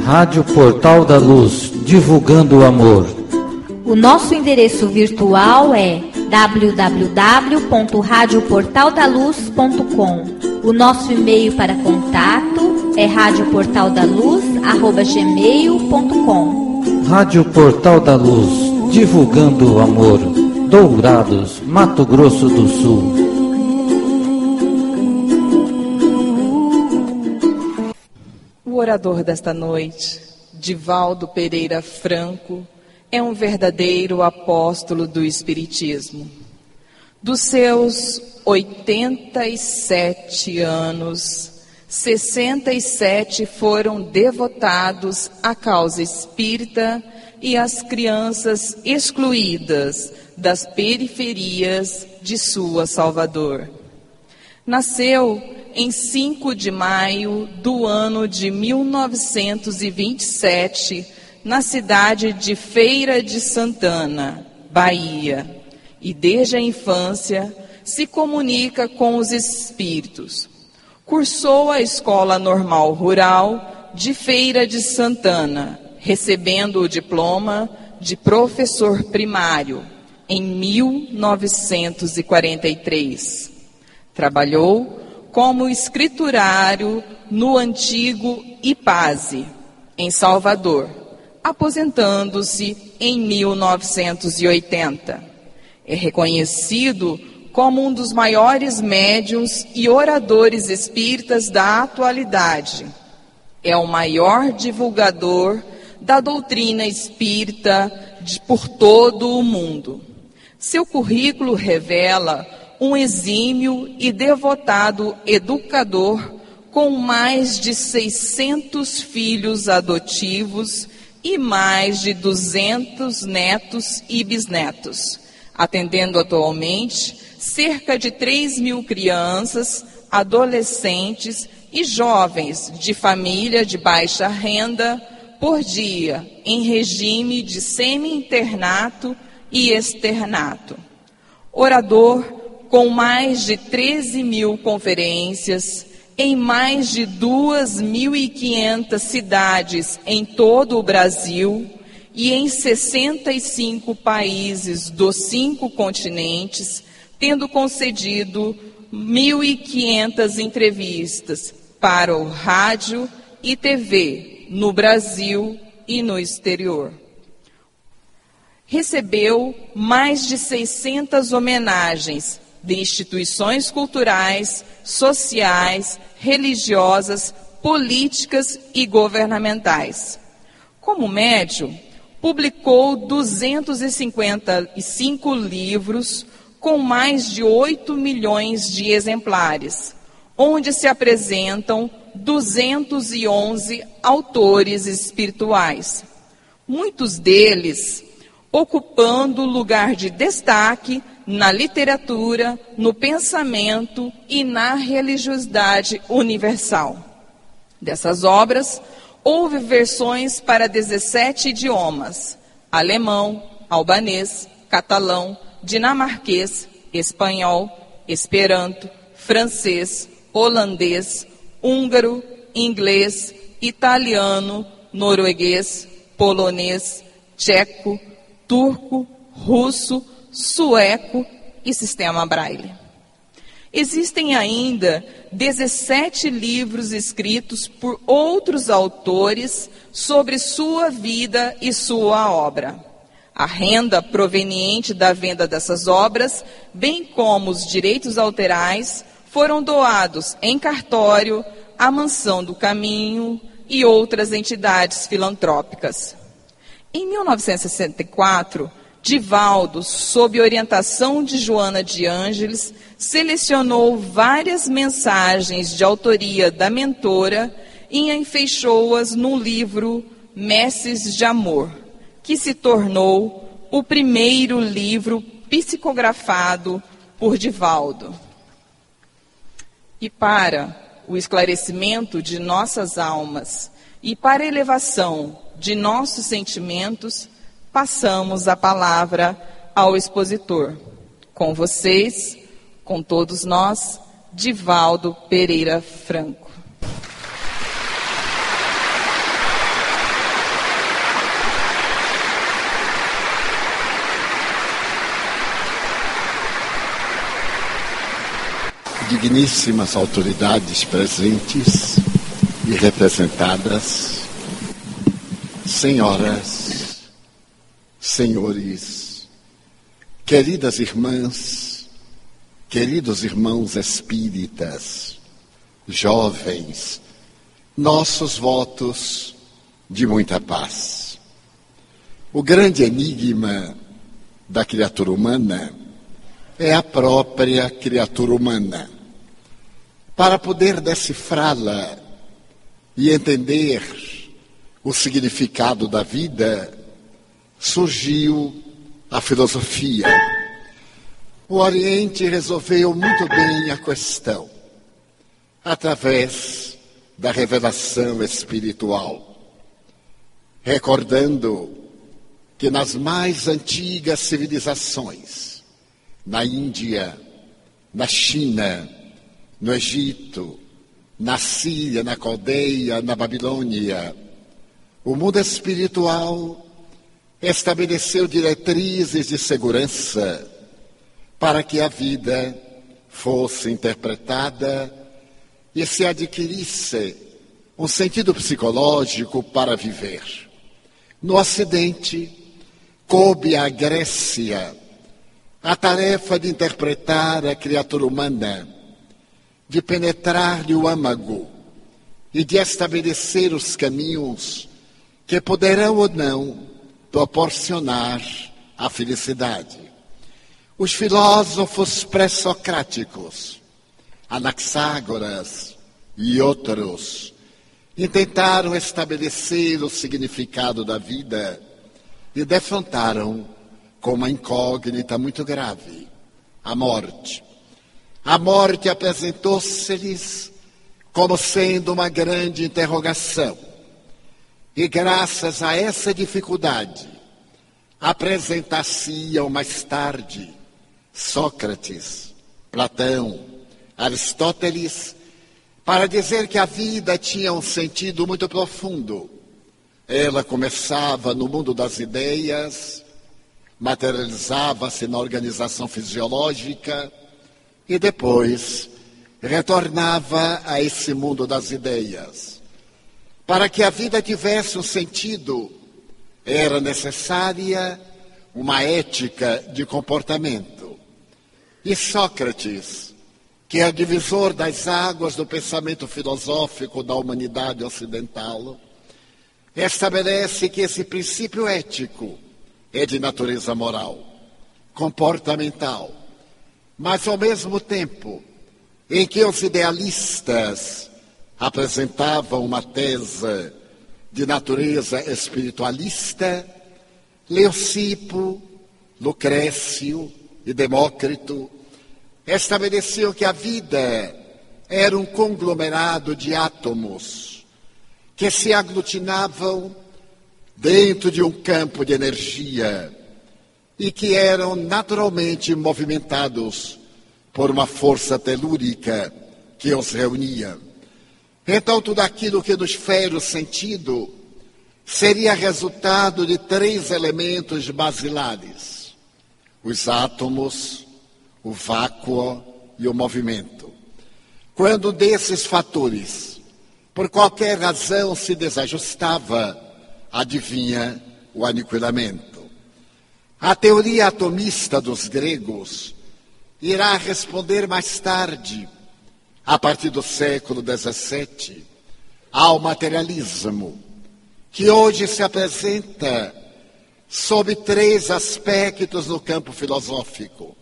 Rádio Portal da Luz, divulgando o amor. O nosso endereço virtual é www.radioportaldaluz.com. O nosso e-mail para contato é radioportaldaluz@gmail.com. Rádio Portal da Luz, divulgando o amor. Dourados, Mato Grosso do Sul. O orador desta noite, Divaldo Pereira Franco, é um verdadeiro apóstolo do Espiritismo. Dos seus 87 anos, 67 foram devotados à causa espírita e às crianças excluídas das periferias de sua Salvador. Nasceu em 5 de maio do ano de 1927, na cidade de Feira de Santana, Bahia, e desde a infância se comunica com os espíritos. Cursou a Escola Normal Rural de Feira de Santana, recebendo o diploma de professor primário em 1943. Trabalhou como escriturário no antigo IPASE, em Salvador, aposentando-se em 1980. É reconhecido como um dos maiores médiuns e oradores espíritas da atualidade. É o maior divulgador da doutrina espírita por todo o mundo. Seu currículo revela um exímio e devotado educador com mais de 600 filhos adotivos e mais de 200 netos e bisnetos, atendendo atualmente cerca de 3.000 crianças, adolescentes e jovens de família de baixa renda por dia, em regime de semi-internato e externato. Orador com mais de 13.000 conferências em mais de 2.500 cidades em todo o Brasil e em 65 países dos 5 continentes, tendo concedido 1.500 entrevistas para o rádio e TV no Brasil e no exterior. Recebeu mais de 600 homenagens de instituições culturais, sociais, religiosas, políticas e governamentais. Como médium, publicou 255 livros com mais de 8 milhões de exemplares, onde se apresentam 211 autores espirituais, muitos deles ocupando lugar de destaque na literatura, no pensamento e na religiosidade universal. Dessas obras, houve versões para 17 idiomas: alemão, albanês, catalão, dinamarquês, espanhol, esperanto, francês, holandês, húngaro, inglês, italiano, norueguês, polonês, tcheco, turco, russo, sueco e sistema Braille. Existem ainda 17 livros escritos por outros autores sobre sua vida e sua obra. A renda proveniente da venda dessas obras, bem como os direitos autorais, foram doados em cartório à Mansão do Caminho e outras entidades filantrópicas. Em 1964, Divaldo, sob orientação de Joana de Ângeles, selecionou várias mensagens de autoria da mentora e enfeixou-as num livro Messes de Amor, que se tornou o primeiro livro psicografado por Divaldo. E para o esclarecimento de nossas almas e para a elevação de nossos sentimentos, passamos a palavra ao expositor. Com vocês, com todos nós, Divaldo Pereira Franco. digníssimas autoridades presentes e representadas, senhoras, senhores, queridas irmãs, queridos irmãos espíritas, jovens, nossos votos de muita paz. O grande enigma da criatura humana é a própria criatura humana. Para poder decifrá-la e entender o significado da vida, surgiu a filosofia. O Oriente resolveu muito bem a questão, através da revelação espiritual, recordando que nas mais antigas civilizações, na Índia, na China, no Egito, na Síria, na Caldeia, na Babilônia, o mundo espiritual estabeleceu diretrizes de segurança para que a vida fosse interpretada e se adquirisse um sentido psicológico para viver. No Ocidente, coube à Grécia a tarefa de interpretar a criatura humana, de penetrar-lhe o âmago e de estabelecer os caminhos que poderão ou não proporcionar a felicidade. Os filósofos pré-socráticos, Anaxágoras e outros, tentaram estabelecer o significado da vida e defrontaram com uma incógnita muito grave, a morte. A morte apresentou-se-lhes como sendo uma grande interrogação. E graças a essa dificuldade, apresentar-se-iam mais tarde Sócrates, Platão, Aristóteles, para dizer que a vida tinha um sentido muito profundo. Ela começava no mundo das ideias, materializava-se na organização fisiológica e depois retornava a esse mundo das ideias. Para que a vida tivesse um sentido, era necessária uma ética de comportamento. E Sócrates, que é o divisor das águas do pensamento filosófico da humanidade ocidental, estabelece que esse princípio ético é de natureza moral, comportamental, mas ao mesmo tempo em que os idealistas apresentavam uma tese de natureza espiritualista, Leucipo, Lucrécio e Demócrito estabeleciam que a vida era um conglomerado de átomos que se aglutinavam dentro de um campo de energia e que eram naturalmente movimentados por uma força telúrica que os reunia. Então, tudo aquilo que nos fere o sentido seria resultado de 3 elementos basilares: os átomos, o vácuo e o movimento. Quando desses fatores, por qualquer razão, se desajustava, adivinha o aniquilamento. A teoria atomista dos gregos irá responder mais tarde, a partir do século XVII, ao materialismo, que hoje se apresenta sob 3 aspectos no campo filosófico: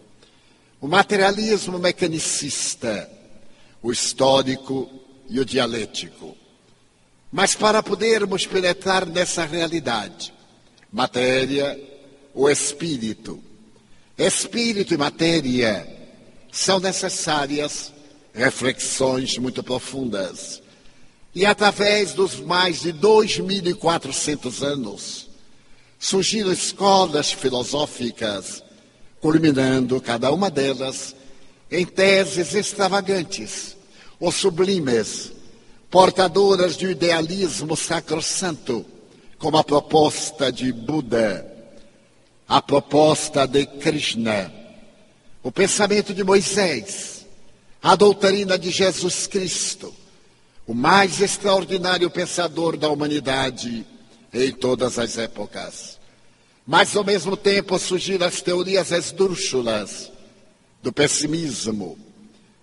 o materialismo mecanicista, o histórico e o dialético. Mas para podermos penetrar nessa realidade, matéria ou espírito e matéria, são necessárias reflexões muito profundas. E através dos mais de 2.400 anos, surgiram escolas filosóficas, culminando cada uma delas em teses extravagantes ou sublimes, portadoras de um idealismo sacrossanto, como a proposta de Buda, a proposta de Krishna, o pensamento de Moisés, a doutrina de Jesus Cristo, o mais extraordinário pensador da humanidade em todas as épocas. Mas, ao mesmo tempo, surgiram as teorias esdrúxulas do pessimismo,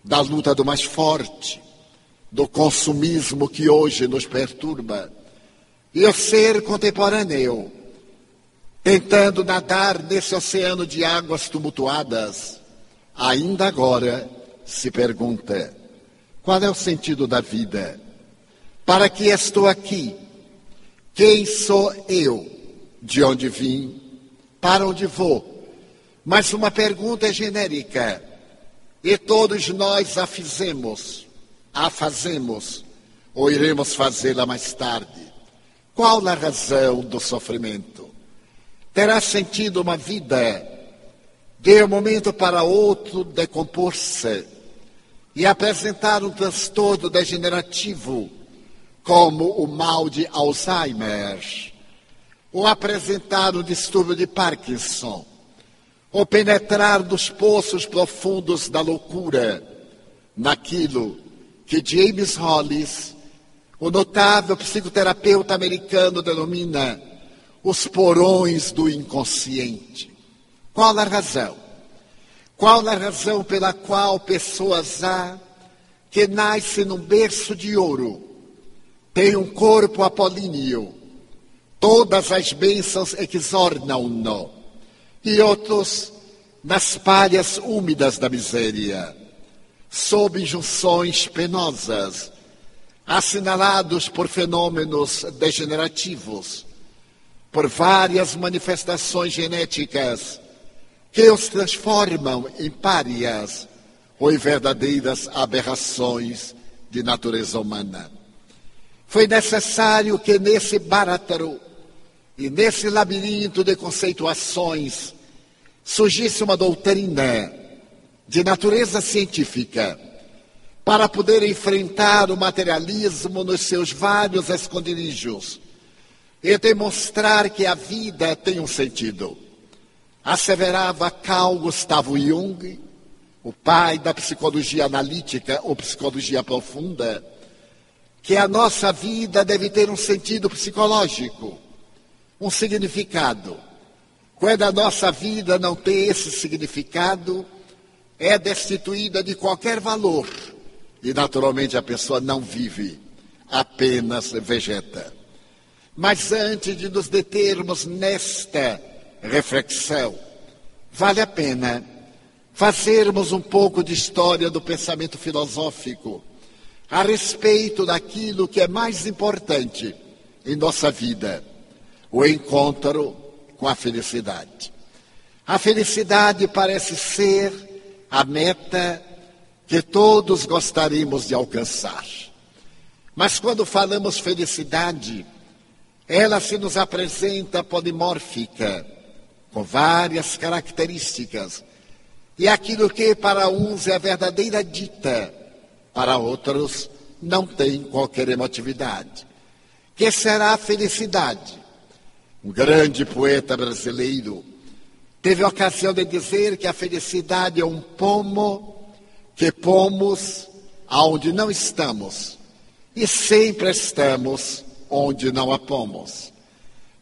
da luta do mais forte, do consumismo que hoje nos perturba. E o ser contemporâneo, tentando nadar nesse oceano de águas tumultuadas, ainda agora se pergunta: qual é o sentido da vida? Para que estou aqui? Quem sou eu? De onde vim? Para onde vou? Mas uma pergunta é genérica, e todos nós a fazemos, ou iremos fazê-la mais tarde. Qual a razão do sofrimento? Terá sentido uma vida de um momento para outro decompor-se e apresentar um transtorno degenerativo, como o mal de Alzheimer, ou apresentar um distúrbio de Parkinson, ou penetrar nos poços profundos da loucura, naquilo que James Hollis, o notável psicoterapeuta americano, denomina os porões do inconsciente. Qual a razão? Qual a razão pela qual pessoas há que nascem num berço de ouro, têm um corpo apolíneo, todas as bênçãos exornam-no, e outros nas palhas úmidas da miséria, sob injunções penosas, assinalados por fenômenos degenerativos, por várias manifestações genéticas que os transformam em párias ou em verdadeiras aberrações de natureza humana. Foi necessário que nesse bárataro e nesse labirinto de conceituações surgisse uma doutrina de natureza científica para poder enfrentar o materialismo nos seus vários esconderijos e demonstrar que a vida tem um sentido. Asseverava Carl Gustav Jung, o pai da psicologia analítica ou psicologia profunda, que a nossa vida deve ter um sentido psicológico, um significado. Quando a nossa vida não tem esse significado, é destituída de qualquer valor e, naturalmente, a pessoa não vive, apenas vegeta. Mas antes de nos determos nesta reflexão, vale a pena fazermos um pouco de história do pensamento filosófico a respeito daquilo que é mais importante em nossa vida, o encontro com a felicidade. A felicidade parece ser a meta que todos gostaríamos de alcançar. Mas quando falamos felicidade, ela se nos apresenta polimórfica, com várias características. E aquilo que para uns é a verdadeira dita, para outros não tem qualquer emotividade. Que será a felicidade? Um grande poeta brasileiro teve a ocasião de dizer que a felicidade é um pomo que pomos aonde não estamos e sempre estamos onde não a pomos.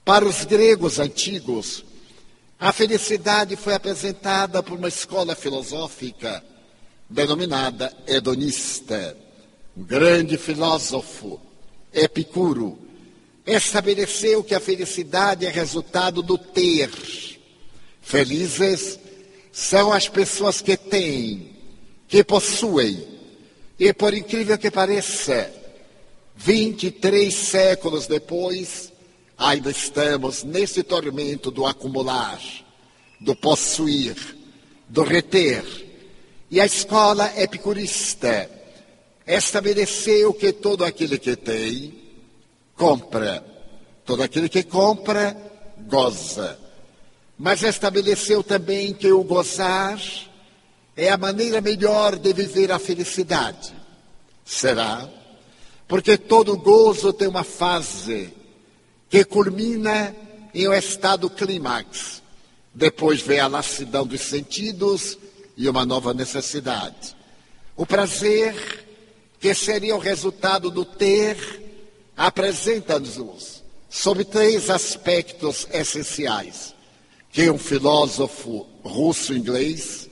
Para os gregos antigos, a felicidade foi apresentada por uma escola filosófica denominada hedonista. Um grande filósofo, Epicuro, estabeleceu que a felicidade é resultado do ter. Felizes são as pessoas que têm, que possuem. E por incrível que pareça, 23 séculos depois, ainda estamos nesse tormento do acumular, do possuir, do reter. E a escola epicurista estabeleceu que todo aquele que tem, compra. Todo aquele que compra, goza. Mas estabeleceu também que o gozar é a maneira melhor de viver a felicidade. Será? Porque todo gozo tem uma fase que culmina em um estado clímax. Depois vem a lassidão dos sentidos e uma nova necessidade. O prazer, que seria o resultado do ter, apresenta-nos sob 3 aspectos essenciais, que um filósofo russo-inglês,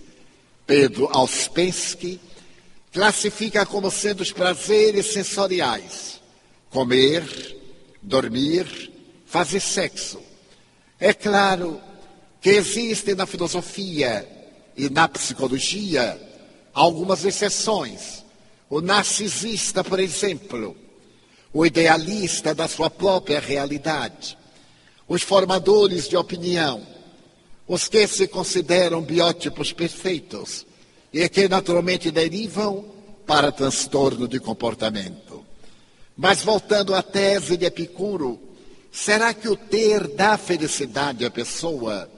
Pedro Ouspensky, classifica como sendo os prazeres sensoriais: comer, dormir, fazer sexo. É claro que existem na filosofia e na psicologia algumas exceções. O narcisista, por exemplo, o idealista da sua própria realidade, os formadores de opinião, os que se consideram biótipos perfeitos e que naturalmente derivam para transtorno de comportamento. Mas voltando à tese de Epicuro, será que o ter dá felicidade à pessoa?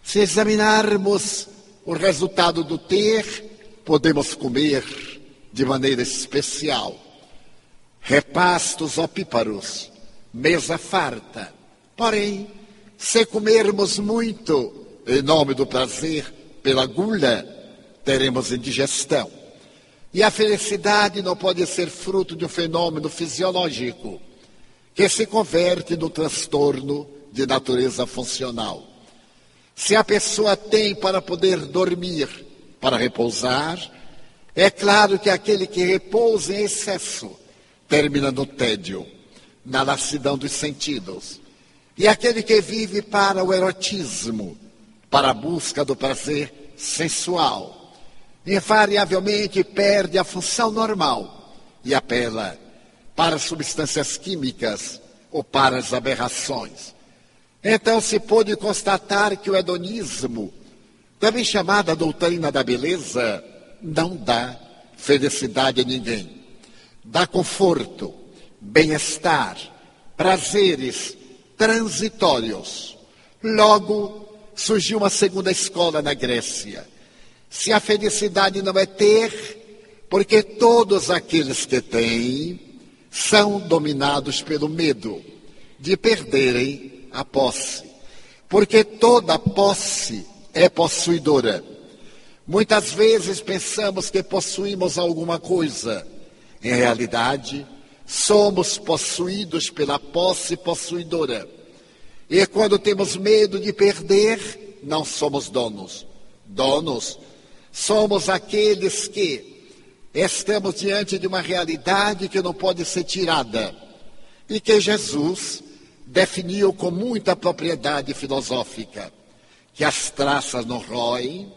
Se examinarmos o resultado do ter, podemos comer de maneira especial repastos opíparos, mesa farta. Porém, se comermos muito em nome do prazer pela gula, teremos indigestão. E a felicidade não pode ser fruto de um fenômeno fisiológico que se converte no transtorno de natureza funcional. Se a pessoa tem para poder dormir, para repousar, é claro que aquele que repousa em excesso termina no tédio, na lassidão dos sentidos. E aquele que vive para o erotismo, para a busca do prazer sensual, invariavelmente perde a função normal e apela para substâncias químicas ou para as aberrações. Então se pôde constatar que o hedonismo, também chamada doutrina da beleza, não dá felicidade a ninguém. Dá conforto, bem-estar, prazeres transitórios. Logo, surgiu uma segunda escola na Grécia. Se a felicidade não é ter, porque todos aqueles que têm são dominados pelo medo de perderem a posse. Porque toda posse é possuidora. Muitas vezes pensamos que possuímos alguma coisa. Em realidade, somos possuídos pela posse possuidora. E quando temos medo de perder, não somos donos. Donos somos aqueles que estamos diante de uma realidade que não pode ser tirada. E que Jesus definiu com muita propriedade filosófica. Que as traças não roem,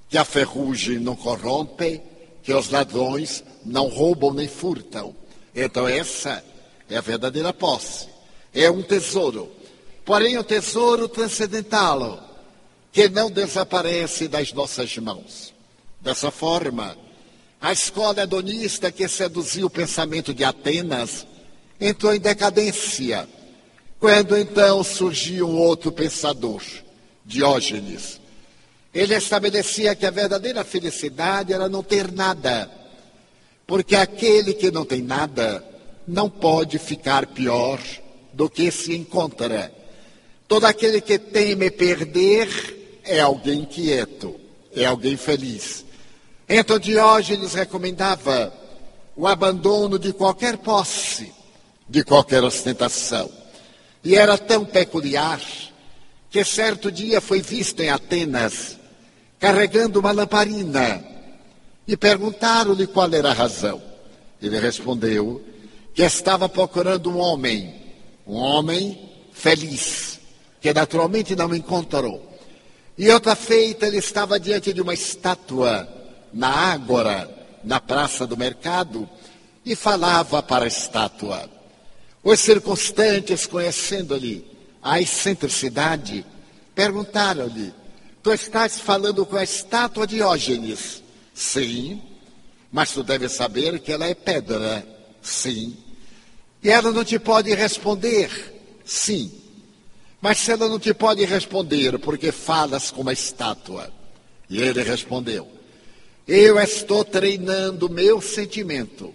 que a ferrugem não corrompe, que os ladrões não roubam nem furtam. Então essa é a verdadeira posse. É um tesouro. Porém, um tesouro transcendental, que não desaparece das nossas mãos. Dessa forma, a escola hedonista que seduziu o pensamento de Atenas entrou em decadência. Quando então surgiu um outro pensador, Diógenes. Ele estabelecia que a verdadeira felicidade era não ter nada. Porque aquele que não tem nada não pode ficar pior do que se encontra. Todo aquele que teme perder é alguém inquieto, é alguém feliz. Então Diógenes recomendava o abandono de qualquer posse, de qualquer ostentação. E era tão peculiar que certo dia foi visto em Atenas carregando uma lamparina. E perguntaram-lhe qual era a razão. Ele respondeu que estava procurando um homem feliz, que naturalmente não encontrou. E outra feita, ele estava diante de uma estátua na Ágora, na praça do mercado, e falava para a estátua. Os circunstantes, conhecendo-lhe a excentricidade, perguntaram-lhe: tu estás falando com a estátua de Diógenes? Sim, mas tu deves saber que ela é pedra. Sim. E ela não te pode responder? Sim. Mas se ela não te pode responder, porque falas como a estátua? E ele respondeu: eu estou treinando o meu sentimento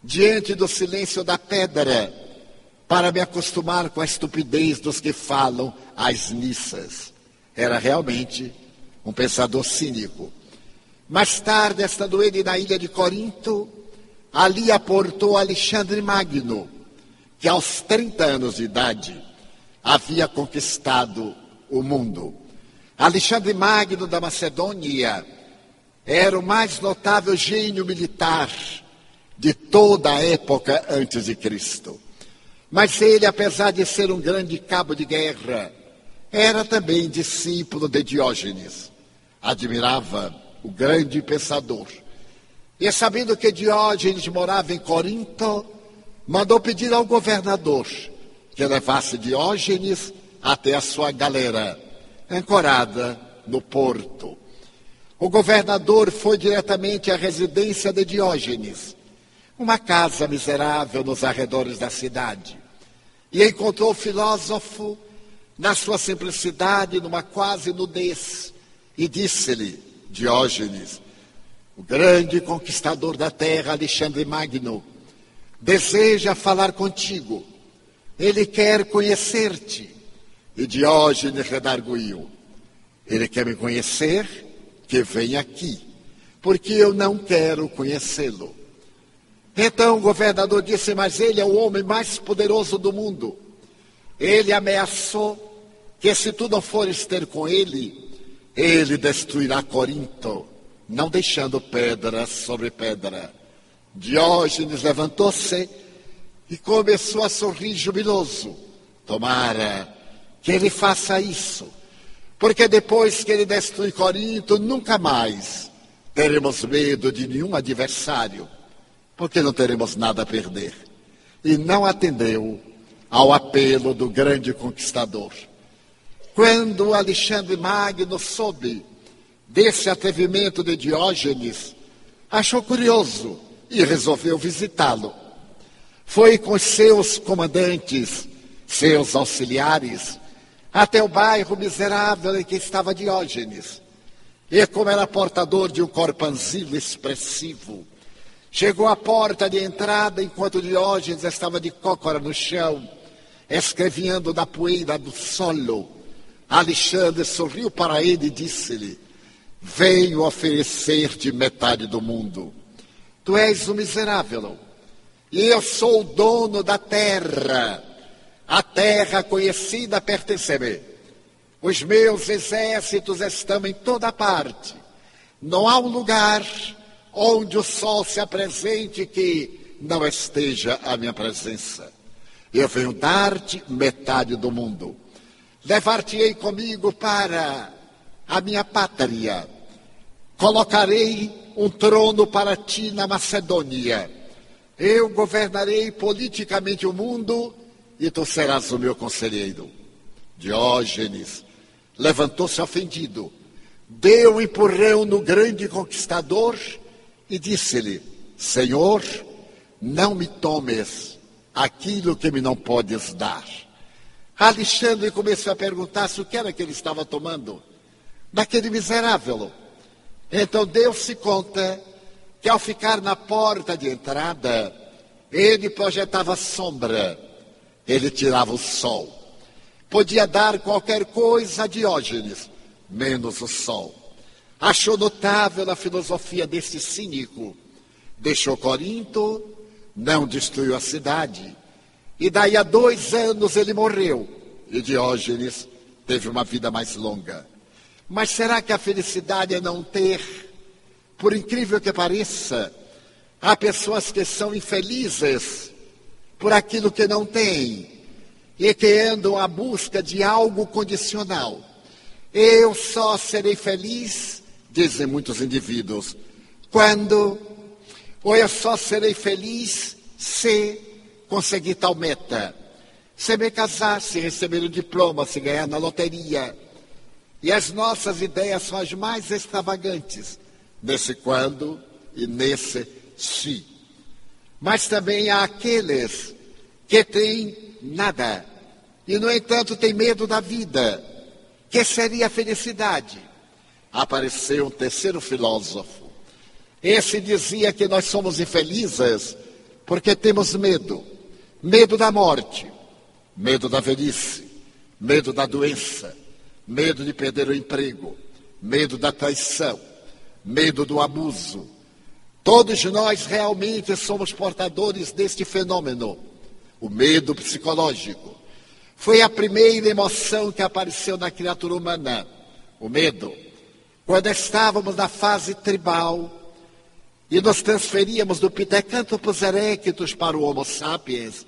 diante do silêncio da pedra para me acostumar com a estupidez dos que falam às missas. Era realmente um pensador cínico. Mais tarde, estando ele na ilha de Corinto, ali aportou Alexandre Magno, que aos 30 anos de idade havia conquistado o mundo. Alexandre Magno da Macedônia era o mais notável gênio militar de toda a época antes de Cristo. Mas ele, apesar de ser um grande cabo de guerra, era também discípulo de Diógenes. Admirava o grande pensador. E sabendo que Diógenes morava em Corinto, mandou pedir ao governador que levasse Diógenes até a sua galera, ancorada no porto. O governador foi diretamente à residência de Diógenes, uma casa miserável nos arredores da cidade, e encontrou o filósofo na sua simplicidade, numa quase nudez, e disse-lhe: Diógenes, o grande conquistador da terra, Alexandre Magno, deseja falar contigo. Ele quer conhecer-te. E Diógenes redarguiu: ele quer me conhecer? Que venha aqui, porque eu não quero conhecê-lo. Então o governador disse: mas ele é o homem mais poderoso do mundo. Ele ameaçou que se tu não fores ter com ele, ele destruirá Corinto, não deixando pedra sobre pedra. Diógenes levantou-se e começou a sorrir jubiloso. Tomara que ele faça isso, porque depois que ele destruir Corinto, nunca mais teremos medo de nenhum adversário, porque não teremos nada a perder. E não atendeu ao apelo do grande conquistador. Quando Alexandre Magno soube desse atrevimento de Diógenes, achou curioso e resolveu visitá-lo. Foi com seus comandantes, seus auxiliares, até o bairro miserável em que estava Diógenes. E como era portador de um corpanzil expressivo, chegou à porta de entrada enquanto Diógenes estava de cócora no chão, escreviando na poeira do solo. Alexandre sorriu para ele e disse-lhe: venho oferecer-te metade do mundo. Tu és um miserável, e eu sou o dono da terra. A terra conhecida pertence-me. Os meus exércitos estão em toda parte. Não há um lugar onde o sol se apresente que não esteja a minha presença. Eu venho dar-te metade do mundo. Levar-te-ei comigo para a minha pátria. Colocarei um trono para ti na Macedônia. Eu governarei politicamente o mundo e tu serás o meu conselheiro. Diógenes levantou-se ofendido, deu um empurrão no grande conquistador e disse-lhe: Senhor, não me tomes aquilo que me não podes dar. Alexandre começou a perguntar-se o que era que ele estava tomando daquele miserável. Então deu-se conta que ao ficar na porta de entrada, ele projetava sombra, ele tirava o sol. Podia dar qualquer coisa a Diógenes, menos o sol. Achou notável a filosofia desse cínico. Deixou Corinto, não destruiu a cidade. E daí a 2 anos ele morreu. E Diógenes teve uma vida mais longa. Mas será que a felicidade é não ter? Por incrível que pareça, há pessoas que são infelizes por aquilo que não têm e que andam à busca de algo condicional. Eu só serei feliz, dizem muitos indivíduos, ou eu só serei feliz se conseguir tal meta, se me casar, se receber o diploma, se ganhar na loteria. E as nossas ideias são as mais extravagantes, nesse quando e nesse se. Mas também há aqueles que têm nada, e no entanto têm medo da vida, que seria a felicidade. Apareceu um terceiro filósofo. Esse dizia que nós somos infelizes porque temos medo. Medo da morte, medo da velhice, medo da doença, medo de perder o emprego, medo da traição, medo do abuso. Todos nós realmente somos portadores deste fenômeno, o medo psicológico. Foi a primeira emoção que apareceu na criatura humana, o medo. Quando estávamos na fase tribal e nos transferíamos do Pithecanthropus erectus para o Homo sapiens,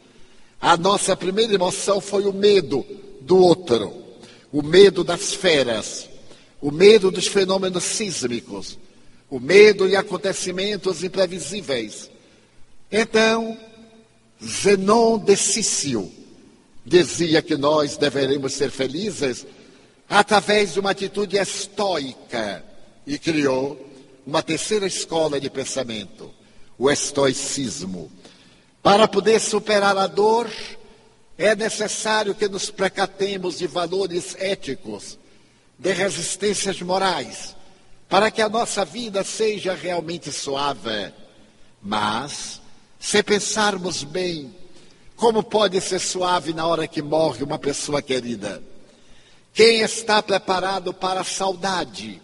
a nossa primeira emoção foi o medo do outro, o medo das feras, o medo dos fenômenos sísmicos, o medo de acontecimentos imprevisíveis. Então, Zenon de Cício dizia que nós deveremos ser felizes através de uma atitude estoica e criou uma terceira escola de pensamento, o estoicismo. Para poder superar a dor, é necessário que nos precatemos de valores éticos, de resistências morais, para que a nossa vida seja realmente suave. Mas, se pensarmos bem, como pode ser suave na hora que morre uma pessoa querida? Quem está preparado para a saudade,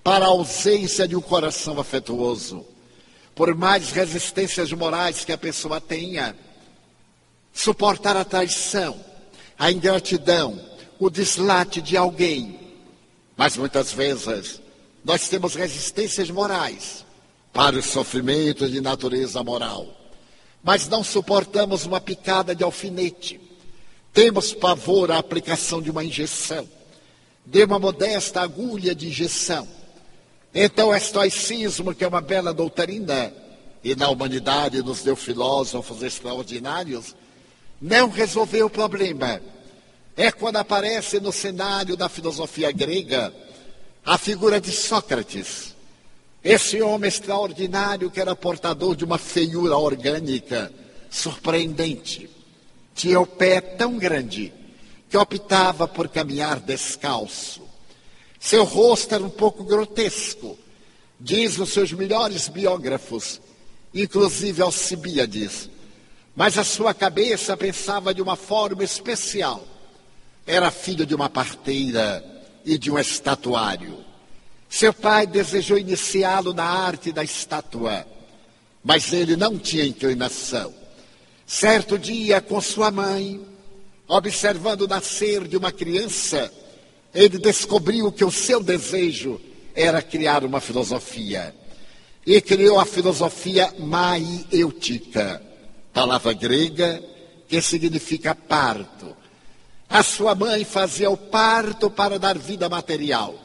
para a ausência de um coração afetuoso? Por mais resistências morais que a pessoa tenha, suportar a traição, a ingratidão, o deslate de alguém. Mas muitas vezes nós temos resistências morais para os sofrimentos de natureza moral, mas não suportamos uma picada de alfinete. Temos pavor à aplicação de uma injeção, de uma modesta agulha de injeção. Então, o estoicismo, que é uma bela doutrina, e na humanidade nos deu filósofos extraordinários, não resolveu o problema. É quando aparece no cenário da filosofia grega a figura de Sócrates, esse homem extraordinário que era portador de uma feiura orgânica surpreendente. Tinha o pé tão grande que optava por caminhar descalço. Seu rosto era um pouco grotesco, diz os seus melhores biógrafos, inclusive Alcibíades. Mas a sua cabeça pensava de uma forma especial. Era filho de uma parteira e de um estatuário. Seu pai desejou iniciá-lo na arte da estátua, mas ele não tinha inclinação. Certo dia, com sua mãe, observando o nascer de uma criança, ele descobriu que o seu desejo era criar uma filosofia. E criou a filosofia maiêutica, palavra grega que significa parto. A sua mãe fazia o parto para dar vida material.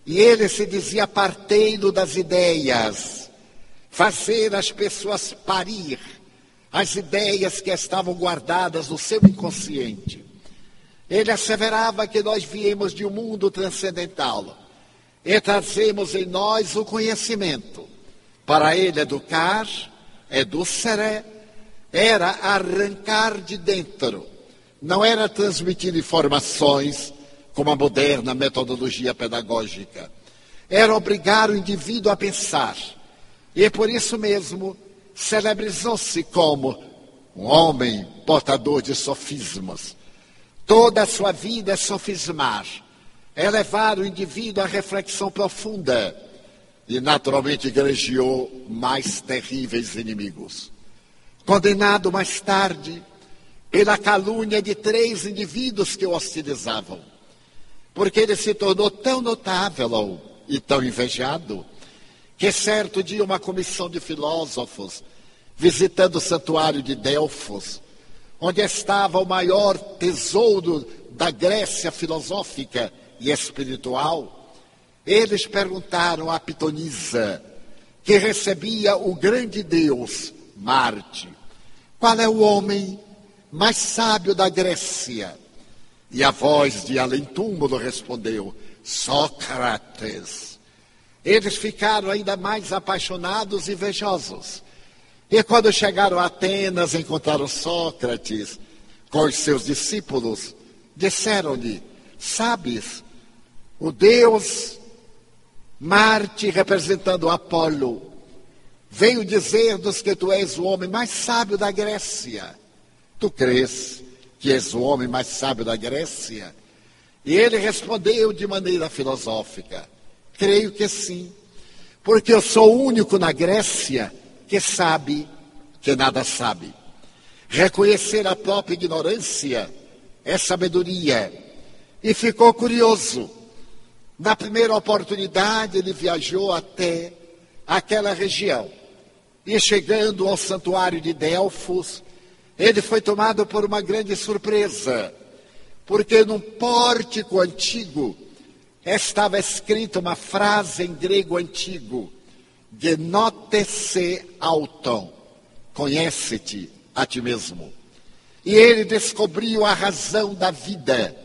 E ele se dizia parteiro das ideias, fazer as pessoas parir as ideias que estavam guardadas no seu inconsciente. Ele asseverava que nós viemos de um mundo transcendental e trazemos em nós o conhecimento. Para ele, educar, educere, era arrancar de dentro, não era transmitir informações como a moderna metodologia pedagógica. Era obrigar o indivíduo a pensar. E por isso mesmo, celebrizou-se como um homem portador de sofismas. Toda a sua vida é sofismar, é levar o indivíduo à reflexão profunda e naturalmente granjeou mais terríveis inimigos. Condenado mais tarde pela calúnia de 3 indivíduos que o hostilizavam, porque ele se tornou tão notável e tão invejado, que certo dia uma comissão de filósofos, visitando o santuário de Delfos, onde estava o maior tesouro da Grécia filosófica e espiritual, eles perguntaram a Pitonisa, que recebia o grande deus Marte, qual é o homem mais sábio da Grécia? E a voz de além-túmulo respondeu, Sócrates. Eles ficaram ainda mais apaixonados e invejosos. E quando chegaram a Atenas, encontraram Sócrates com os seus discípulos, disseram-lhe, sabes, o deus Marte, representando Apolo, veio dizer-nos que tu és o homem mais sábio da Grécia. Tu crês que és o homem mais sábio da Grécia? E ele respondeu de maneira filosófica, creio que sim, porque eu sou o único na Grécia que sabe que nada sabe. Reconhecer a própria ignorância é sabedoria. E ficou curioso. Na primeira oportunidade, ele viajou até aquela região. E chegando ao santuário de Delfos, ele foi tomado por uma grande surpresa, porque num pórtico antigo estava escrita uma frase em grego antigo: Genote se auton, conhece-te a ti mesmo. E ele descobriu a razão da vida.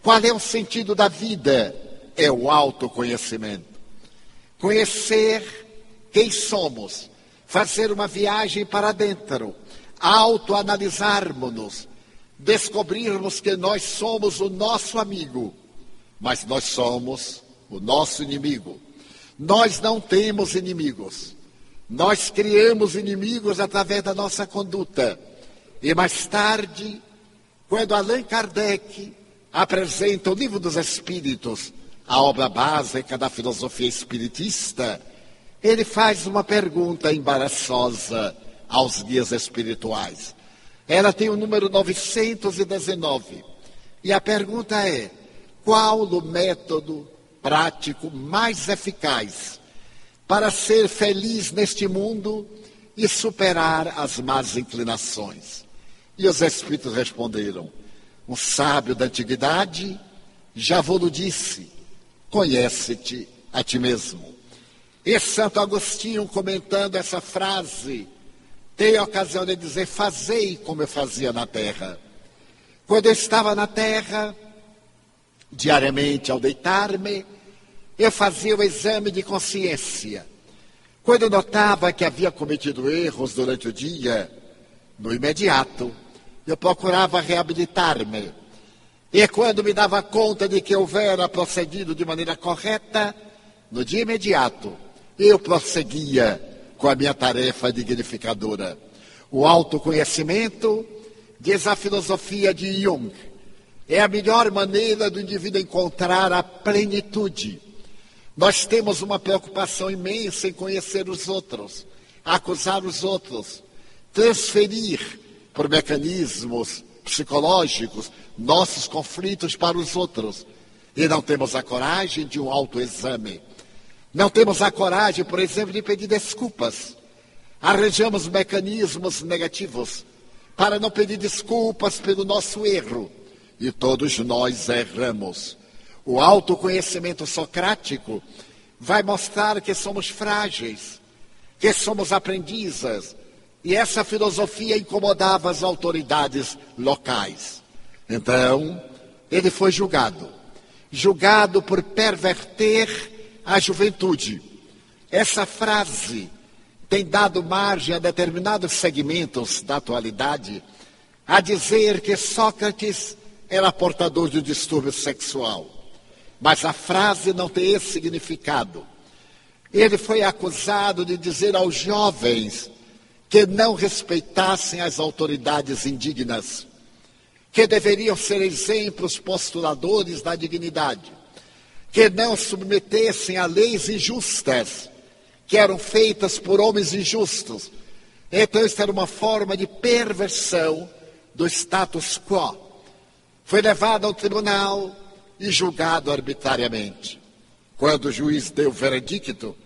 Qual é o sentido da vida? É o autoconhecimento. Conhecer quem somos, fazer uma viagem para dentro, autoanalisarmos-nos, descobrirmos que nós somos o nosso amigo, mas nós somos o nosso inimigo. Nós não temos inimigos. Nós criamos inimigos através da nossa conduta. E mais tarde, quando Allan Kardec apresenta o Livro dos Espíritos, a obra básica da filosofia espiritista, ele faz uma pergunta embaraçosa aos guias espirituais. Ela tem o número 919. E a pergunta é: qual o método prático mais eficaz para ser feliz neste mundo e superar as más inclinações? E os espíritos responderam: um sábio da antiguidade já vos disse, conhece-te a ti mesmo. E Santo Agostinho, comentando essa frase, tem a ocasião de dizer: fazei como eu fazia na terra. Quando eu estava na terra, diariamente ao deitar-me, eu fazia o exame de consciência. Quando eu notava que havia cometido erros durante o dia, no imediato, eu procurava reabilitar-me. E quando me dava conta de que houvera procedido de maneira correta, no dia imediato, eu prosseguia com a minha tarefa dignificadora. O autoconhecimento, diz a filosofia de Jung, é a melhor maneira do indivíduo encontrar a plenitude. Nós temos uma preocupação imensa em conhecer os outros, acusar os outros, transferir por mecanismos psicológicos nossos conflitos para os outros. E não temos a coragem de um autoexame. Não temos a coragem, por exemplo, de pedir desculpas. Arranjamos mecanismos negativos para não pedir desculpas pelo nosso erro. E todos nós erramos. O autoconhecimento socrático vai mostrar que somos frágeis, que somos aprendizes. E essa filosofia incomodava as autoridades locais. Então, ele foi julgado. Julgado por perverter a juventude. Essa frase tem dado margem a determinados segmentos da atualidade a dizer que Sócrates era portador de um distúrbio sexual. Mas a frase não tem esse significado. Ele foi acusado de dizer aos jovens que não respeitassem as autoridades indignas, que deveriam ser exemplos postuladores da dignidade, que não submetessem a leis injustas, que eram feitas por homens injustos. Então, isso era uma forma de perversão do status quo. Foi levado ao tribunal e julgado arbitrariamente. Quando o juiz deu o veredicto,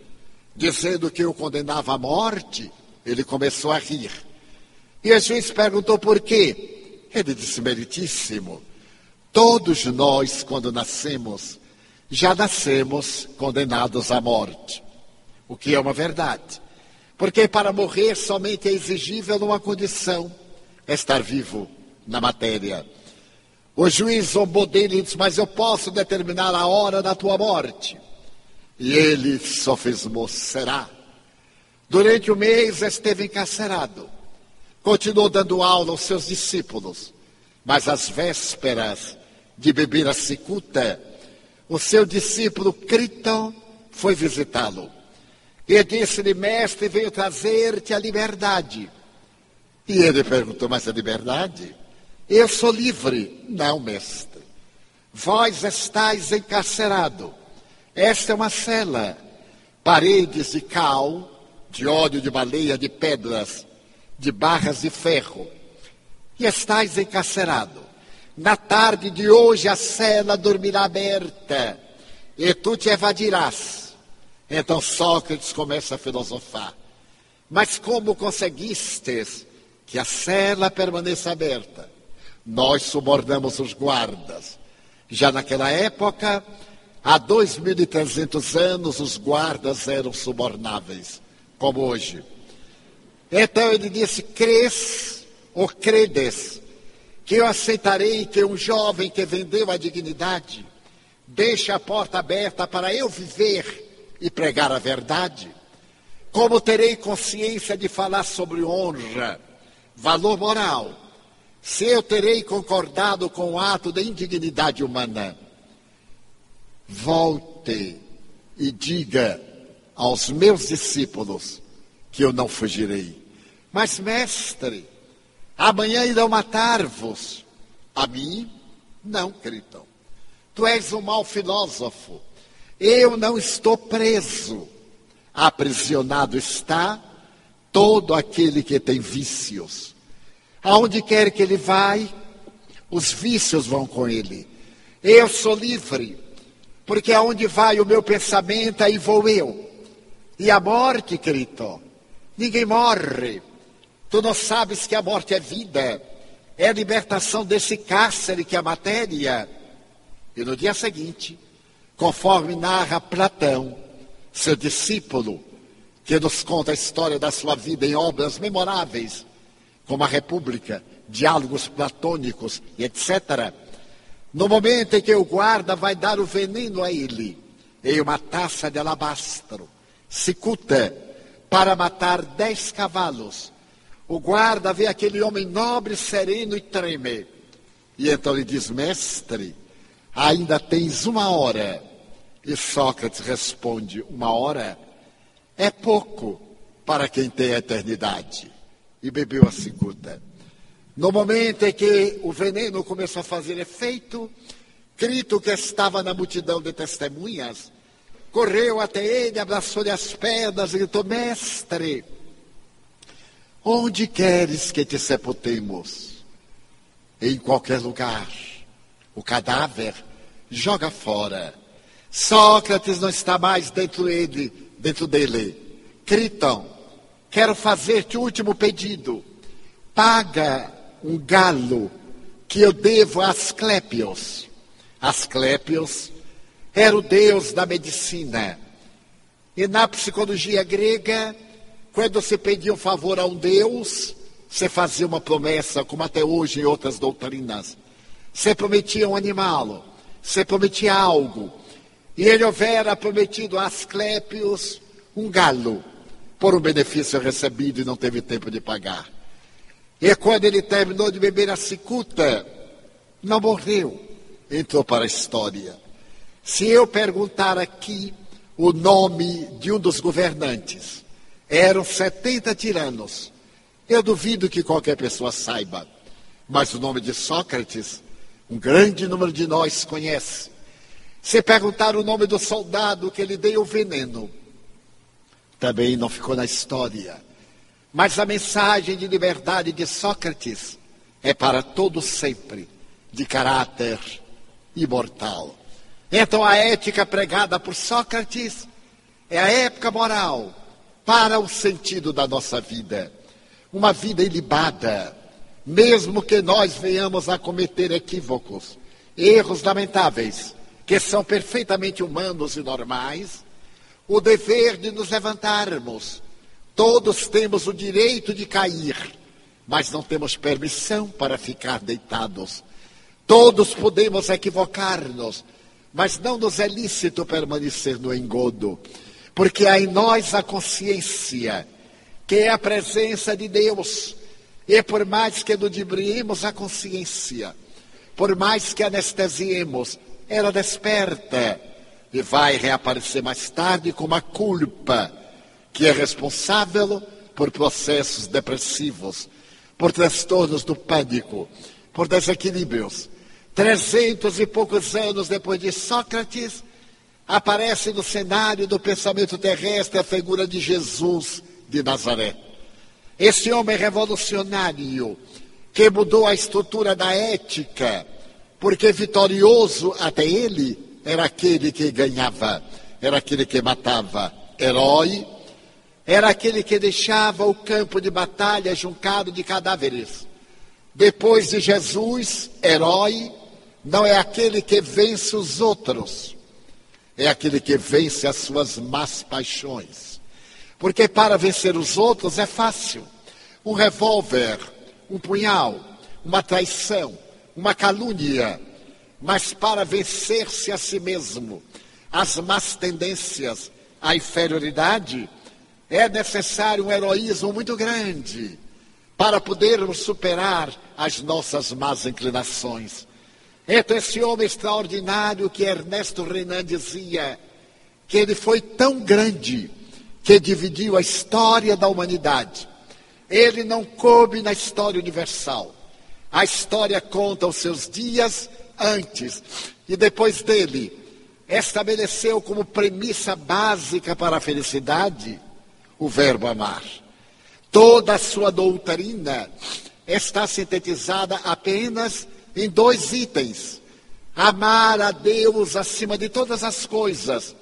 dizendo que o condenava à morte, ele começou a rir. E o juiz perguntou por quê. Ele disse: meritíssimo, todos nós, quando nascemos, já nascemos condenados à morte. O que é uma verdade. Porque para morrer somente é exigível uma condição: estar vivo na matéria. O juiz zombou dele e disse: mas eu posso determinar a hora da tua morte. E ele sofismou: será? Durante um mês esteve encarcerado. Continuou dando aula aos seus discípulos. Mas às vésperas de beber a cicuta, o seu discípulo Criton foi visitá-lo. E disse-lhe: mestre, venho trazer-te a liberdade. E ele perguntou: mas a liberdade? Eu sou livre. Não, mestre. Vós estáis encarcerado. Esta é uma cela. paredes de cal, de óleo de baleia, de pedras, de barras de ferro, e estás encarcerado. Na tarde de hoje a cela dormirá aberta, e tu te evadirás. Então Sócrates começa a filosofar. Mas como conseguistes que a cela permaneça aberta? Nós subornamos os guardas. Já naquela época, há 2.300 anos, os guardas eram subornáveis, como hoje. Então ele disse: crês ou credes que eu aceitarei que um jovem que vendeu a dignidade deixe a porta aberta para eu viver e pregar a verdade? Como terei consciência de falar sobre honra, valor moral, se eu terei concordado com o ato da indignidade humana? Volte e diga aos meus discípulos que eu não fugirei. Mas, mestre, amanhã irão matar-vos. A mim, não, Critão. Tu és um mau filósofo. Eu não estou preso. Aprisionado está todo aquele que tem vícios. Aonde quer que ele vai, os vícios vão com ele. Eu sou livre, porque aonde vai o meu pensamento, aí vou eu. E a morte, querido, ninguém morre. Tu não sabes que a morte é vida, é a libertação desse cárcere que é a matéria. E no dia seguinte, conforme narra Platão, seu discípulo, que nos conta a história da sua vida em obras memoráveis, como a República, Diálogos Platônicos e etc. No momento em que o guarda vai dar o veneno a ele, em uma taça de alabastro, cicuta, para matar 10 cavalos, o guarda vê aquele homem nobre, sereno e treme. E então ele diz: mestre, ainda tens 1 hora. E Sócrates responde: 1 hora é pouco para quem tem a eternidade. E bebeu a cicuta. No momento em que o veneno começou a fazer efeito, Crito, que estava na multidão de testemunhas, correu até ele, abraçou-lhe as pernas e gritou: mestre, onde queres que te sepultemos? Em qualquer lugar. O cadáver joga fora. Sócrates não está mais dentro dele. Critão, quero fazer-te o último pedido. Paga um galo que eu devo a Asclépios. Asclépios era o deus da medicina. E na psicologia grega, quando se pedia um favor a um deus, se fazia uma promessa, como até hoje em outras doutrinas. Se prometia um animal, se prometia algo. E ele houvera prometido a Asclépios um galo, por um benefício recebido, e não teve tempo de pagar. E quando ele terminou de beber a cicuta, não morreu, entrou para a história. Se eu perguntar aqui o nome de um dos governantes, eram 70 tiranos, eu duvido que qualquer pessoa saiba. Mas o nome de Sócrates, um grande número de nós conhece. Se perguntar o nome do soldado que lhe deu o veneno, também não ficou na história. Mas a mensagem de liberdade de Sócrates é para todo sempre, de caráter imortal. Então a ética pregada por Sócrates é a época moral para o sentido da nossa vida. Uma vida ilibada, mesmo que nós venhamos a cometer equívocos, erros lamentáveis, que são perfeitamente humanos e normais, o dever de nos levantarmos. Todos temos o direito de cair, mas não temos permissão para ficar deitados. Todos podemos equivocar-nos, mas não nos é lícito permanecer no engodo, porque há em nós a consciência, que é a presença de Deus, e por mais que ludibriemos a consciência, por mais que anestesiemos, ela desperta e vai reaparecer mais tarde com uma culpa, que é responsável por processos depressivos, por transtornos do pânico, por desequilíbrios. 300 e poucos anos depois de Sócrates, aparece no cenário do pensamento terrestre a figura de Jesus de Nazaré. Esse homem revolucionário que mudou a estrutura da ética, porque vitorioso até ele era aquele que ganhava, era aquele que matava. Herói era aquele que deixava o campo de batalha juncado de cadáveres. Depois de Jesus, herói não é aquele que vence os outros, é aquele que vence as suas más paixões. Porque para vencer os outros é fácil. Um revólver, um punhal, uma traição, uma calúnia. Mas para vencer-se a si mesmo, as más tendências, a inferioridade, é necessário um heroísmo muito grande para podermos superar as nossas más inclinações. Então, esse homem extraordinário que Ernesto Renan dizia que ele foi tão grande que dividiu a história da humanidade. Ele não coube na história universal. A história conta os seus dias antes e depois dele. Estabeleceu como premissa básica para a felicidade o verbo amar. Toda a sua doutrina está sintetizada apenas em 2 itens: amar a Deus acima de todas as coisas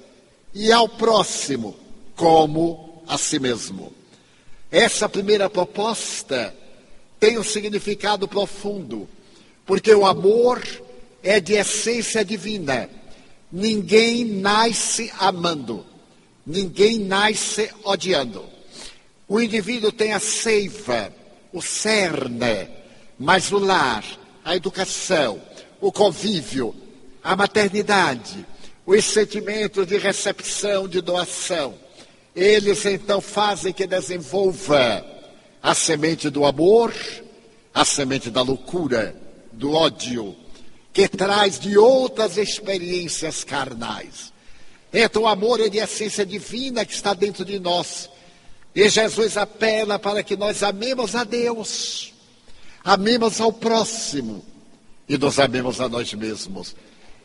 e ao próximo como a si mesmo. Essa primeira proposta tem um significado profundo, porque o amor é de essência divina. Ninguém nasce amando, ninguém nasce odiando. O indivíduo tem a seiva, o cerne, mas o lar, a educação, o convívio, a maternidade, os sentimentos de recepção, de doação, eles então fazem que desenvolva a semente do amor, a semente da loucura, do ódio, que traz de outras experiências carnais. Então o amor é de essência divina que está dentro de nós. E Jesus apela para que nós amemos a Deus, amemos ao próximo e nos amemos a nós mesmos.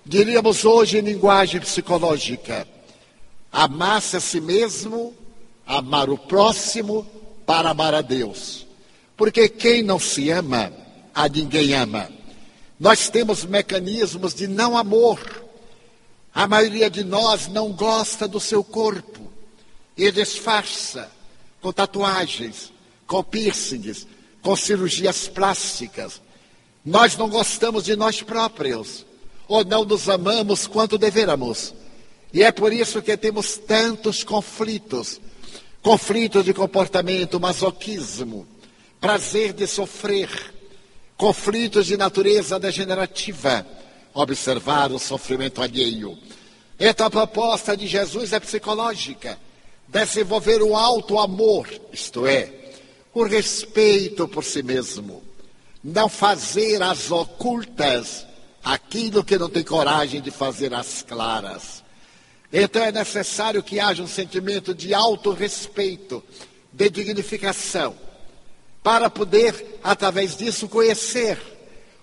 Diríamos hoje em linguagem psicológica: amar-se a si mesmo, amar o próximo para amar a Deus. Porque quem não se ama, a ninguém ama. Nós temos mecanismos de não amor. A maioria de nós não gosta do seu corpo e disfarça com tatuagens, com piercings, com cirurgias plásticas. Nós não gostamos de nós próprios, ou não nos amamos quanto deveríamos. E é por isso que temos tantos conflitos. Conflitos de comportamento, masoquismo, prazer de sofrer, conflitos de natureza degenerativa, observar o sofrimento alheio. Então a proposta de Jesus é psicológica: desenvolver o alto amor, isto é, o respeito por si mesmo. Não fazer às ocultas aquilo que não tem coragem de fazer às claras. Então é necessário que haja um sentimento de autorrespeito, de dignificação, para poder, através disso, conhecer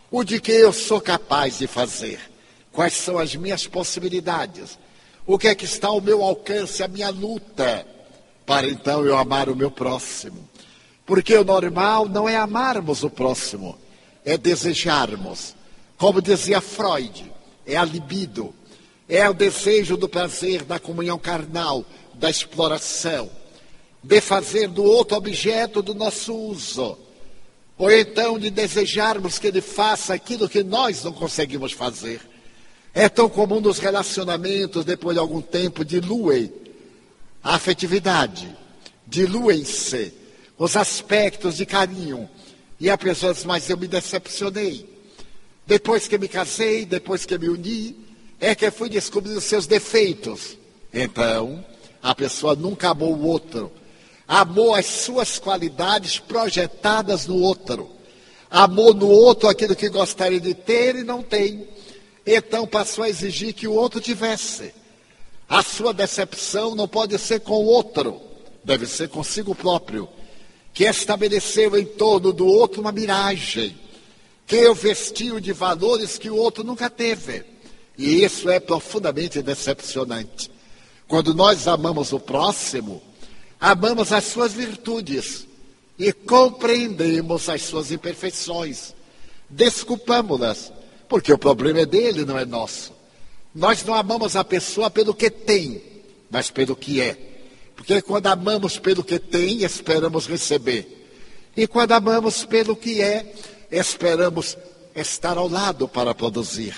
o de que eu sou capaz de fazer, quais são as minhas possibilidades, o que é que está ao meu alcance, a minha luta, para então eu amar o meu próximo. Porque o normal não é amarmos o próximo, é desejarmos. Como dizia Freud, é a libido, é o desejo do prazer, da comunhão carnal, da exploração, de fazer do outro objeto do nosso uso, ou então de desejarmos que ele faça aquilo que nós não conseguimos fazer. É tão comum nos relacionamentos, depois de algum tempo, diluem a afetividade, diluem-se os aspectos de carinho, e a pessoa diz: mas eu me decepcionei. Depois que me casei, depois que me uni, é que eu fui descobrir os seus defeitos. Então, a pessoa nunca amou o outro. Amou as suas qualidades projetadas no outro. Amou no outro aquilo que gostaria de ter e não tem. Então passou a exigir que o outro tivesse. A sua decepção não pode ser com o outro, deve ser consigo próprio, que estabeleceu em torno do outro uma miragem, que o vestiu de valores que o outro nunca teve. E isso é profundamente decepcionante. Quando nós amamos o próximo, amamos as suas virtudes e compreendemos as suas imperfeições. Desculpamos-las, porque o problema é dele, não é nosso. Nós não amamos a pessoa pelo que tem, mas pelo que é. Porque quando amamos pelo que tem, esperamos receber. E quando amamos pelo que é, esperamos estar ao lado para produzir.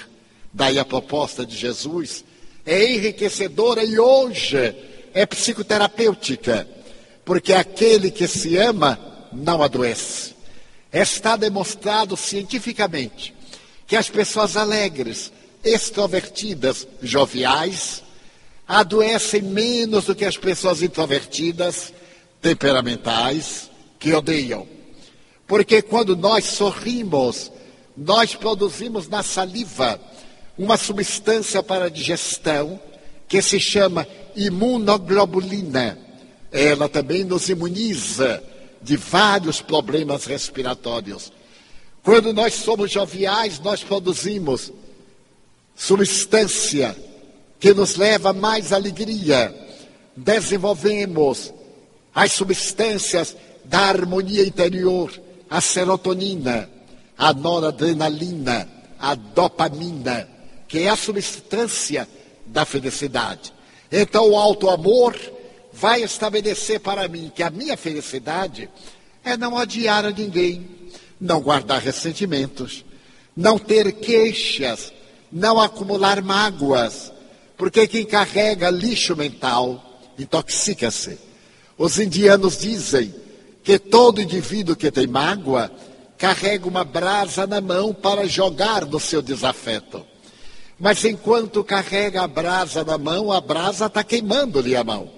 Daí a proposta de Jesus é enriquecedora e hoje é psicoterapêutica, porque aquele que se ama não adoece. Está demonstrado cientificamente que as pessoas alegres, extrovertidas, joviais, adoecem menos do que as pessoas introvertidas, temperamentais, que odeiam. Porque quando nós sorrimos, nós produzimos na saliva uma substância para a digestão que se chama imunoglobulina. Ela também nos imuniza de vários problemas respiratórios. Quando nós somos joviais, nós produzimos substância que nos leva a mais alegria. Desenvolvemos as substâncias da harmonia interior, a serotonina, a noradrenalina, a dopamina, que é a substância da felicidade. Então o auto-amor vai estabelecer para mim que a minha felicidade é não odiar a ninguém, não guardar ressentimentos, não ter queixas, não acumular mágoas, porque quem carrega lixo mental intoxica-se. Os indianos dizem que todo indivíduo que tem mágoa carrega uma brasa na mão para jogar no seu desafeto. Mas enquanto carrega a brasa na mão, a brasa está queimando-lhe a mão.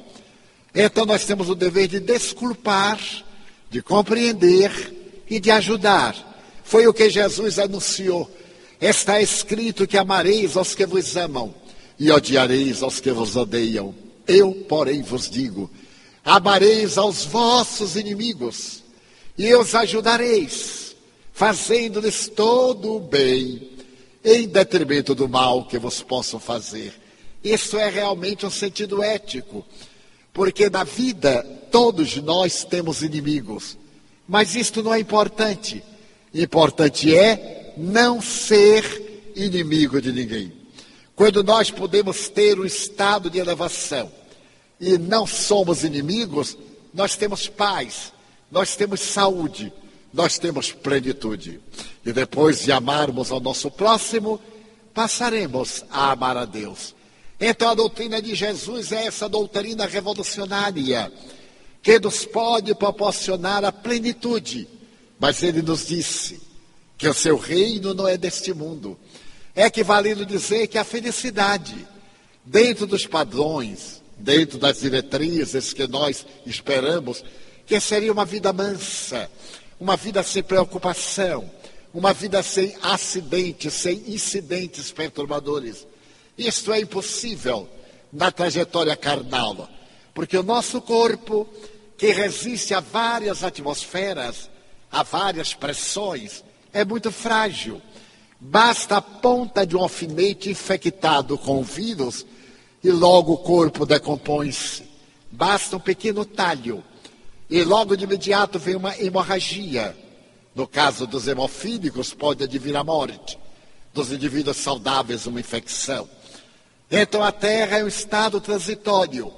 Então nós temos o dever de desculpar, de compreender e de ajudar. Foi o que Jesus anunciou. Está escrito que amareis aos que vos amam e odiareis aos que vos odeiam. Eu, porém, vos digo, amareis aos vossos inimigos e os ajudareis, fazendo-lhes todo o bem, em detrimento do mal que vos possam fazer. Isso é realmente um sentido ético, porque na vida todos nós temos inimigos, mas isto não é importante. Importante é não ser inimigo de ninguém. Quando nós podemos ter um estado de elevação e não somos inimigos, nós temos paz, nós temos saúde, nós temos plenitude. E depois de amarmos ao nosso próximo, passaremos a amar a Deus. Então a doutrina de Jesus é essa doutrina revolucionária, que nos pode proporcionar a plenitude. Mas ele nos disse que o seu reino não é deste mundo. É equivalente dizer que a felicidade, dentro dos padrões, dentro das diretrizes que nós esperamos, que seria uma vida mansa, uma vida sem preocupação, uma vida sem acidentes, sem incidentes perturbadores. Isto é impossível na trajetória carnal, porque o nosso corpo, que resiste a várias atmosferas, a várias pressões, é muito frágil. Basta a ponta de um alfinete infectado com o vírus e logo o corpo decompõe-se. Basta um pequeno talho e logo de imediato vem uma hemorragia. No caso dos hemofílicos, pode advir a morte. Dos indivíduos saudáveis, uma infecção. Então a terra é um estado transitório.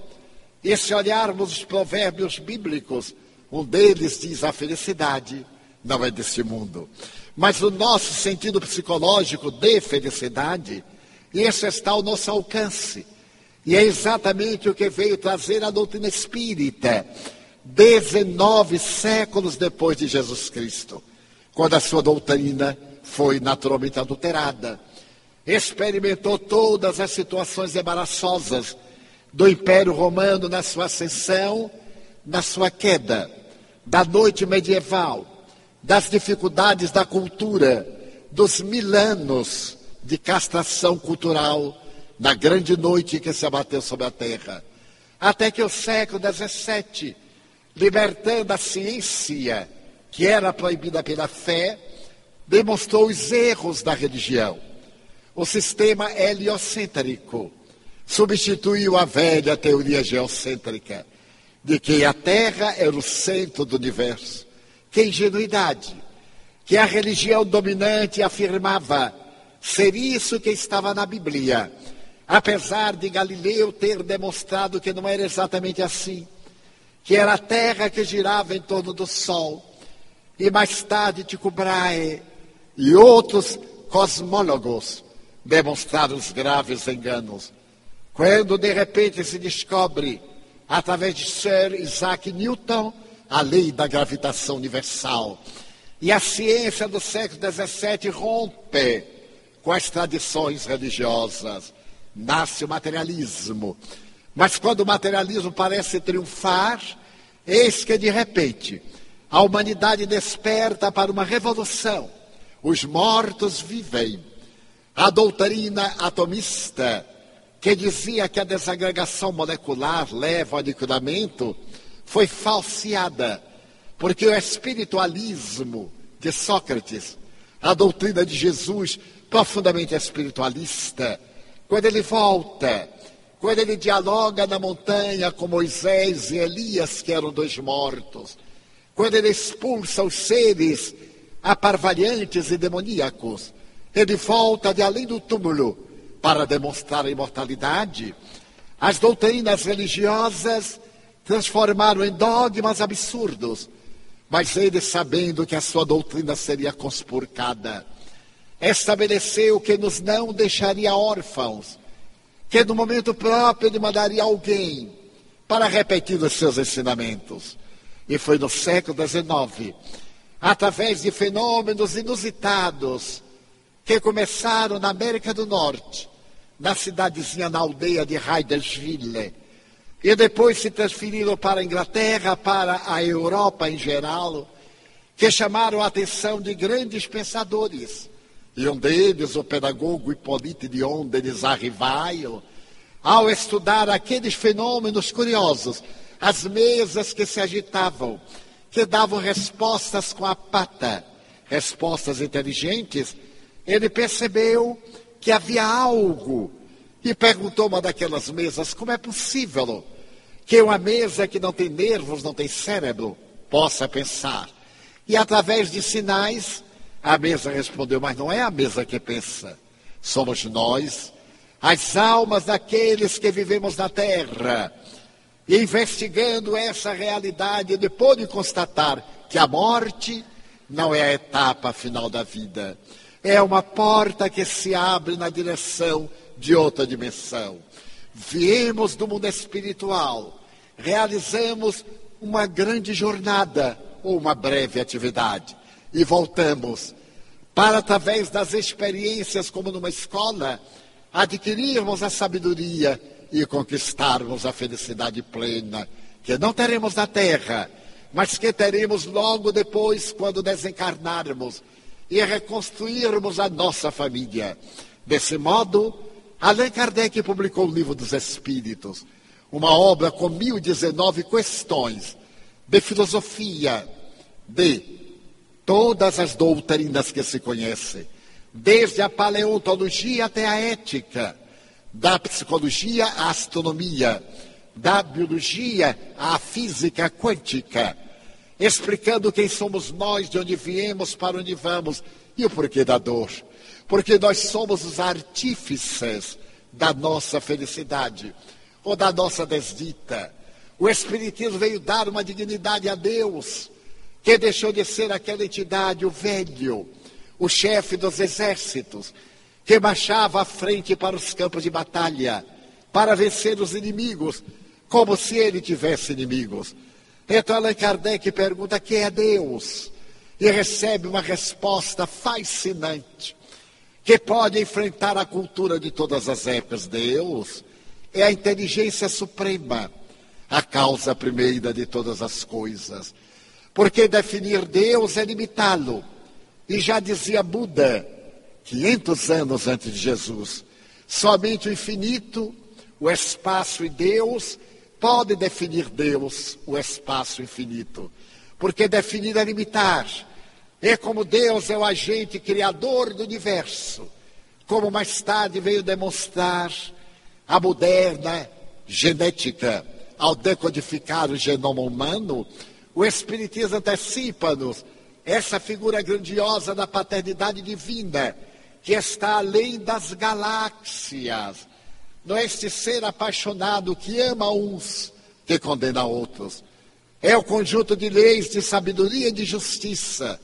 E se olharmos os provérbios bíblicos, um deles diz: a felicidade não é deste mundo. Mas o nosso sentido psicológico de felicidade, isso está ao nosso alcance. E é exatamente o que veio trazer a doutrina espírita, 19 séculos depois de Jesus Cristo, quando a sua doutrina foi naturalmente adulterada. Experimentou todas as situações embaraçosas do Império Romano na sua ascensão, na sua queda, da noite medieval, das dificuldades da cultura, dos 1000 anos de castração cultural, na grande noite que se abateu sobre a terra. Até que o século XVII, libertando a ciência, que era proibida pela fé, demonstrou os erros da religião. O sistema heliocêntrico substituiu a velha teoria geocêntrica, de que a Terra era o centro do universo. Que ingenuidade! Que a religião dominante afirmava ser isso que estava na Bíblia, apesar de Galileu ter demonstrado que não era exatamente assim, que era a Terra que girava em torno do Sol. E mais tarde Tycho Brahe e outros cosmólogos demonstraram os graves enganos. Quando de repente se descobre, através de Sir Isaac Newton, a lei da gravitação universal. E a ciência do século XVII rompe com as tradições religiosas. Nasce o materialismo. Mas quando o materialismo parece triunfar, eis que de repente a humanidade desperta para uma revolução. Os mortos vivem. A doutrina atomista, que dizia que a desagregação molecular leva ao aniquilamento, foi falseada, porque o espiritualismo de Sócrates, a doutrina de Jesus, profundamente espiritualista, quando ele volta, quando ele dialoga na montanha com Moisés e Elias, que eram dois mortos, quando ele expulsa os seres aparvalhantes e demoníacos, ele volta de além do túmulo para demonstrar a imortalidade. As doutrinas religiosas transformaram em dogmas absurdos, mas ele, sabendo que a sua doutrina seria conspurcada, estabeleceu que nos não deixaria órfãos, que no momento próprio ele mandaria alguém para repetir os seus ensinamentos. E foi no século XIX, através de fenômenos inusitados, que começaram na América do Norte, na cidadezinha, na aldeia de Hydesville, e depois se transferiram para a Inglaterra, para a Europa em geral, que chamaram a atenção de grandes pensadores. E um deles, o pedagogo Hippolyte Dion deles Arrivaio, ao estudar aqueles fenômenos curiosos, as mesas que se agitavam, que davam respostas com a pata, respostas inteligentes, ele percebeu que havia algo e perguntou uma daquelas mesas: como é possível que uma mesa que não tem nervos, não tem cérebro, possa pensar? E através de sinais, a mesa respondeu: mas não é a mesa que pensa, somos nós, as almas daqueles que vivemos na Terra. E investigando essa realidade, ele pôde constatar que a morte não é a etapa final da vida. É uma porta que se abre na direção de outra dimensão. Viemos do mundo espiritual, realizamos uma grande jornada ou uma breve atividade e voltamos para, através das experiências, como numa escola, adquirirmos a sabedoria e conquistarmos a felicidade plena, que não teremos na Terra, mas que teremos logo depois, quando desencarnarmos e reconstruirmos a nossa família. Desse modo, Allan Kardec publicou o Livro dos Espíritos, uma obra com 1019 questões de filosofia, de todas as doutrinas que se conhecem, desde a paleontologia até a ética, da psicologia à astronomia, da biologia à física quântica, explicando quem somos nós, de onde viemos, para onde vamos e o porquê da dor. Porque nós somos os artífices da nossa felicidade ou da nossa desdita. O Espiritismo veio dar uma dignidade a Deus, que deixou de ser aquela entidade, o velho, o chefe dos exércitos, que marchava à frente para os campos de batalha, para vencer os inimigos, como se ele tivesse inimigos. Então Allan Kardec pergunta: quem é Deus? E recebe uma resposta fascinante, que pode enfrentar a cultura de todas as épocas. Deus é a inteligência suprema, a causa primeira de todas as coisas. Porque definir Deus é limitá-lo. E já dizia Buda, 500 anos antes de Jesus, somente o infinito, o espaço e Deus pode definir Deus, o espaço infinito. Porque definir é limitar. É como Deus é o agente criador do universo. como mais tarde veio demonstrar a moderna genética. Ao decodificar o genoma humano, o Espiritismo antecipa-nos essa figura grandiosa da paternidade divina, que está além das galáxias. Não é este ser apaixonado que ama uns, que condena outros. É o conjunto de leis de sabedoria e de justiça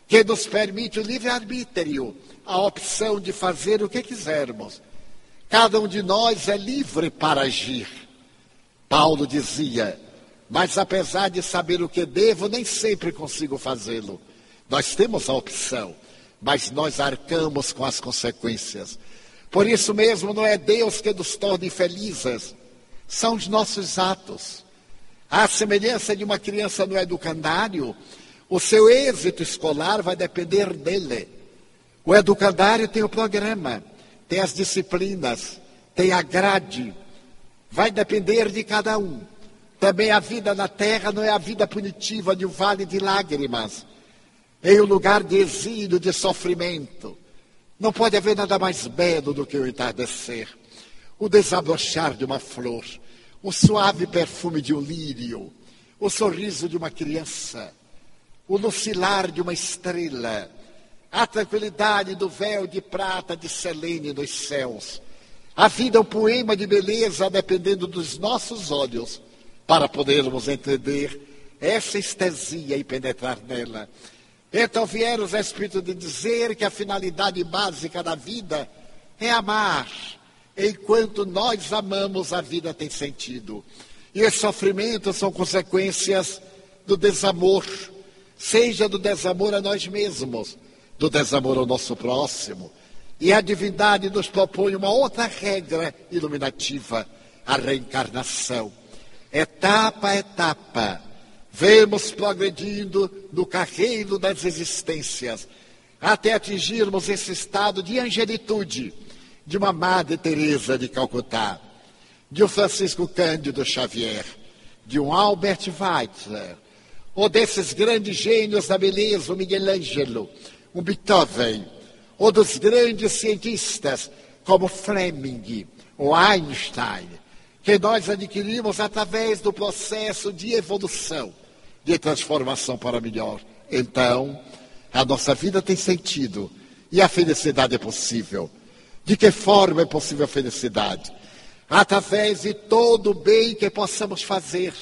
que nos permite o livre-arbítrio, a opção de fazer o que quisermos. Cada um de nós é livre para agir. Paulo dizia, mas apesar de saber o que devo, nem sempre consigo fazê-lo. Nós temos a opção, mas nós arcamos com as consequências. Por isso mesmo, não é Deus que nos torna infelizes, são os nossos atos. À semelhança de uma criança no educandário, o seu êxito escolar vai depender dele. O educandário tem o programa, tem as disciplinas, tem a grade. Vai depender de cada um. Também a vida na terra não é a vida punitiva de um vale de lágrimas. Em um lugar de exílio, de sofrimento. Não pode haver nada mais belo do que o entardecer. O desabrochar de uma flor. O suave perfume de um lírio. O sorriso de uma criança. O lucilar de uma estrela. A tranquilidade do véu de prata de Selene nos céus. A vida é um poema de beleza dependendo dos nossos olhos para podermos entender essa estesia e penetrar nela. Então vieram os Espíritos de dizer que a finalidade básica da vida é amar. Enquanto nós amamos, a vida tem sentido. E os sofrimentos são consequências do desamor, seja do desamor a nós mesmos, do desamor ao nosso próximo. E a divindade nos propõe uma outra regra iluminativa, a reencarnação. Etapa a etapa, vemos progredindo no carreiro das existências, até atingirmos esse estado de angelitude, de uma Madre Teresa de Calcutá, de um Francisco Cândido Xavier, de um Albert Schweitzer, ou desses grandes gênios da beleza, o Miguel Ângelo, o Beethoven, ou dos grandes cientistas, como Fleming ou Einstein, que nós adquirimos através do processo de evolução, de transformação para melhor. Então, a nossa vida tem sentido e a felicidade é possível. De que forma é possível a felicidade? Através de todo o bem que possamos fazer,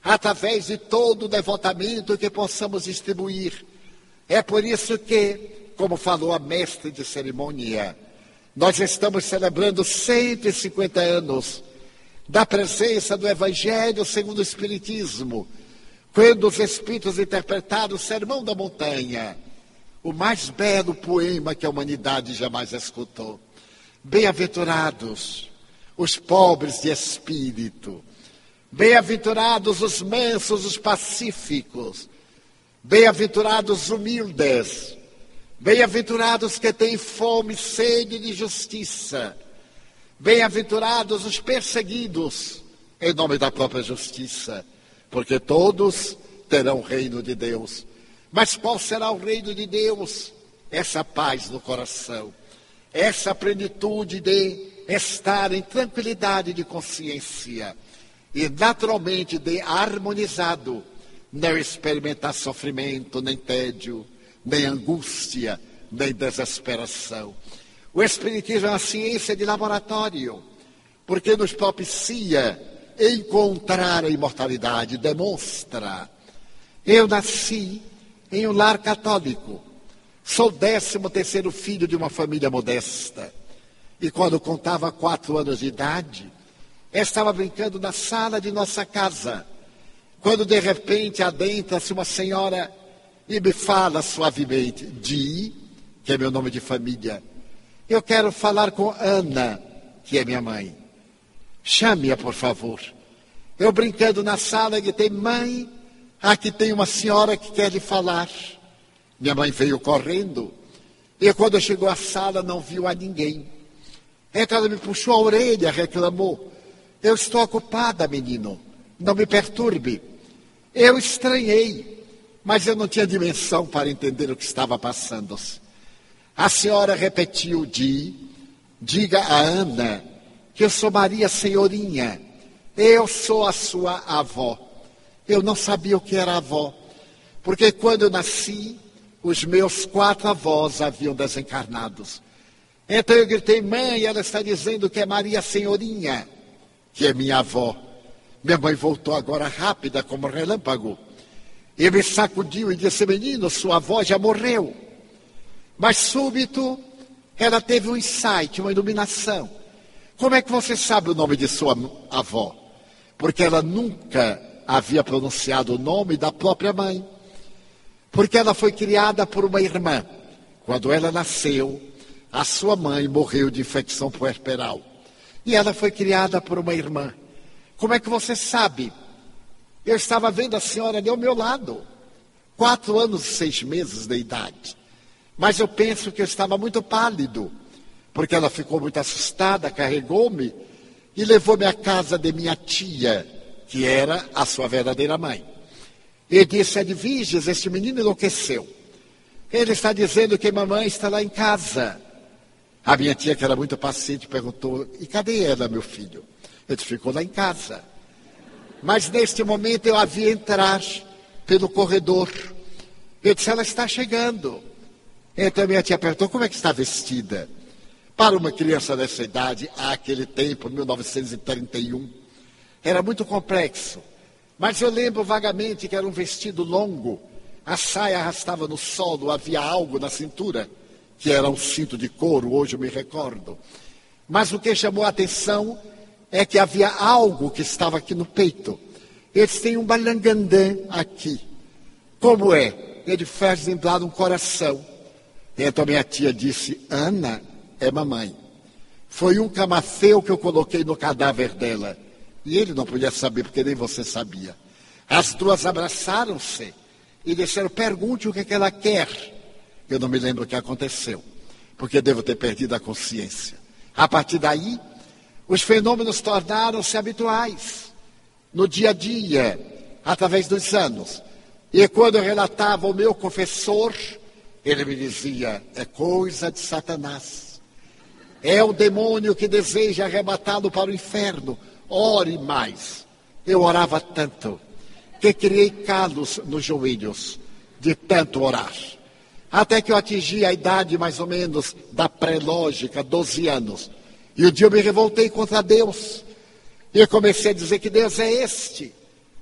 através de todo o devotamento que possamos distribuir. É por isso que, como falou a mestre de cerimônia, nós estamos celebrando 150 anos da presença do Evangelho segundo o Espiritismo, quando os Espíritos interpretaram o Sermão da Montanha, o mais belo poema que a humanidade jamais escutou. Bem-aventurados os pobres de espírito, bem-aventurados os mansos, os pacíficos, bem-aventurados os humildes, bem-aventurados que têm fome e sede de justiça, bem-aventurados os perseguidos em nome da própria justiça, porque todos terão o reino de Deus. Mas qual será o reino de Deus? Essa paz no coração, essa plenitude de estar em tranquilidade de consciência e naturalmente de harmonizado, não experimentar sofrimento, nem tédio, nem angústia, nem desesperação. O Espiritismo é uma ciência de laboratório, porque nos propicia encontrar a imortalidade, demonstra. Eu nasci em um lar católico, sou 13º filho de uma família modesta, e quando contava 4 anos de idade, estava brincando na sala de nossa casa, quando de repente adentra-se uma senhora e me fala suavemente, Di, que é meu nome de família, eu quero falar com Ana, que é minha mãe. Chame-a, por favor. Eu brincando na sala, gritei, mãe, aqui tem uma senhora que quer lhe falar. Minha mãe veio correndo, e quando chegou à sala não viu a ninguém. Então ela me puxou a orelha, reclamou, eu estou ocupada, menino, não me perturbe. Eu estranhei, mas eu não tinha dimensão para entender o que estava passando-se. A senhora repetiu, diga a Ana que eu sou Maria Senhorinha. Eu sou a sua avó. Eu não sabia o que era avó, porque quando eu nasci, os meus 4 avós haviam desencarnados. Então eu gritei, mãe, ela está dizendo que é Maria Senhorinha, que é minha avó. Minha mãe voltou agora rápida como relâmpago. E me sacudiu e disse, menino, sua avó já morreu. Mas súbito, ela teve um insight, uma iluminação. Como é que você sabe o nome de sua avó? Porque ela nunca havia pronunciado o nome da própria mãe. Porque ela foi criada por uma irmã. Quando ela nasceu, a sua mãe morreu de infecção puerperal. E ela foi criada por uma irmã. Como é que você sabe? Eu estava vendo a senhora ali ao meu lado. 4 anos e 6 meses de idade. Mas eu penso que eu estava muito pálido. Porque ela ficou muito assustada, carregou-me e levou-me à casa de minha tia, que era a sua verdadeira mãe. E disse, Edviges, este menino enlouqueceu. Ele está dizendo que mamãe está lá em casa. A minha tia, que era muito paciente, perguntou, e cadê ela, meu filho? Ele ficou lá em casa. Mas neste momento eu a vi entrar pelo corredor. Eu disse, ela está chegando. Então minha tia perguntou, como é que está vestida? Para uma criança dessa idade, àquele tempo, 1931, era muito complexo. Mas eu lembro vagamente que era um vestido longo, a saia arrastava no solo, havia algo na cintura, que era um cinto de couro, hoje eu me recordo. Mas o que chamou a atenção é que havia algo que estava aqui no peito. Eles têm um balangandã aqui. Como é? Ele faz lembrar um coração. Então minha tia disse, Ana é mamãe. Foi um camafeu que eu coloquei no cadáver dela. E ele não podia saber, porque nem você sabia. As 2 abraçaram-se e disseram, pergunte o que ela quer. Eu não me lembro o que aconteceu, porque devo ter perdido a consciência. A partir daí, os fenômenos tornaram-se habituais, no dia a dia, através dos anos. E quando eu relatava ao meu confessor, ele me dizia, é coisa de Satanás. É o demônio que deseja arrebatá-lo para o inferno. Ore mais. Eu orava tanto que criei calos nos joelhos de tanto orar. Até que eu atingi a idade mais ou menos da pré-lógica, 12 anos. E um dia eu me revoltei contra Deus. E eu comecei a dizer que Deus é este.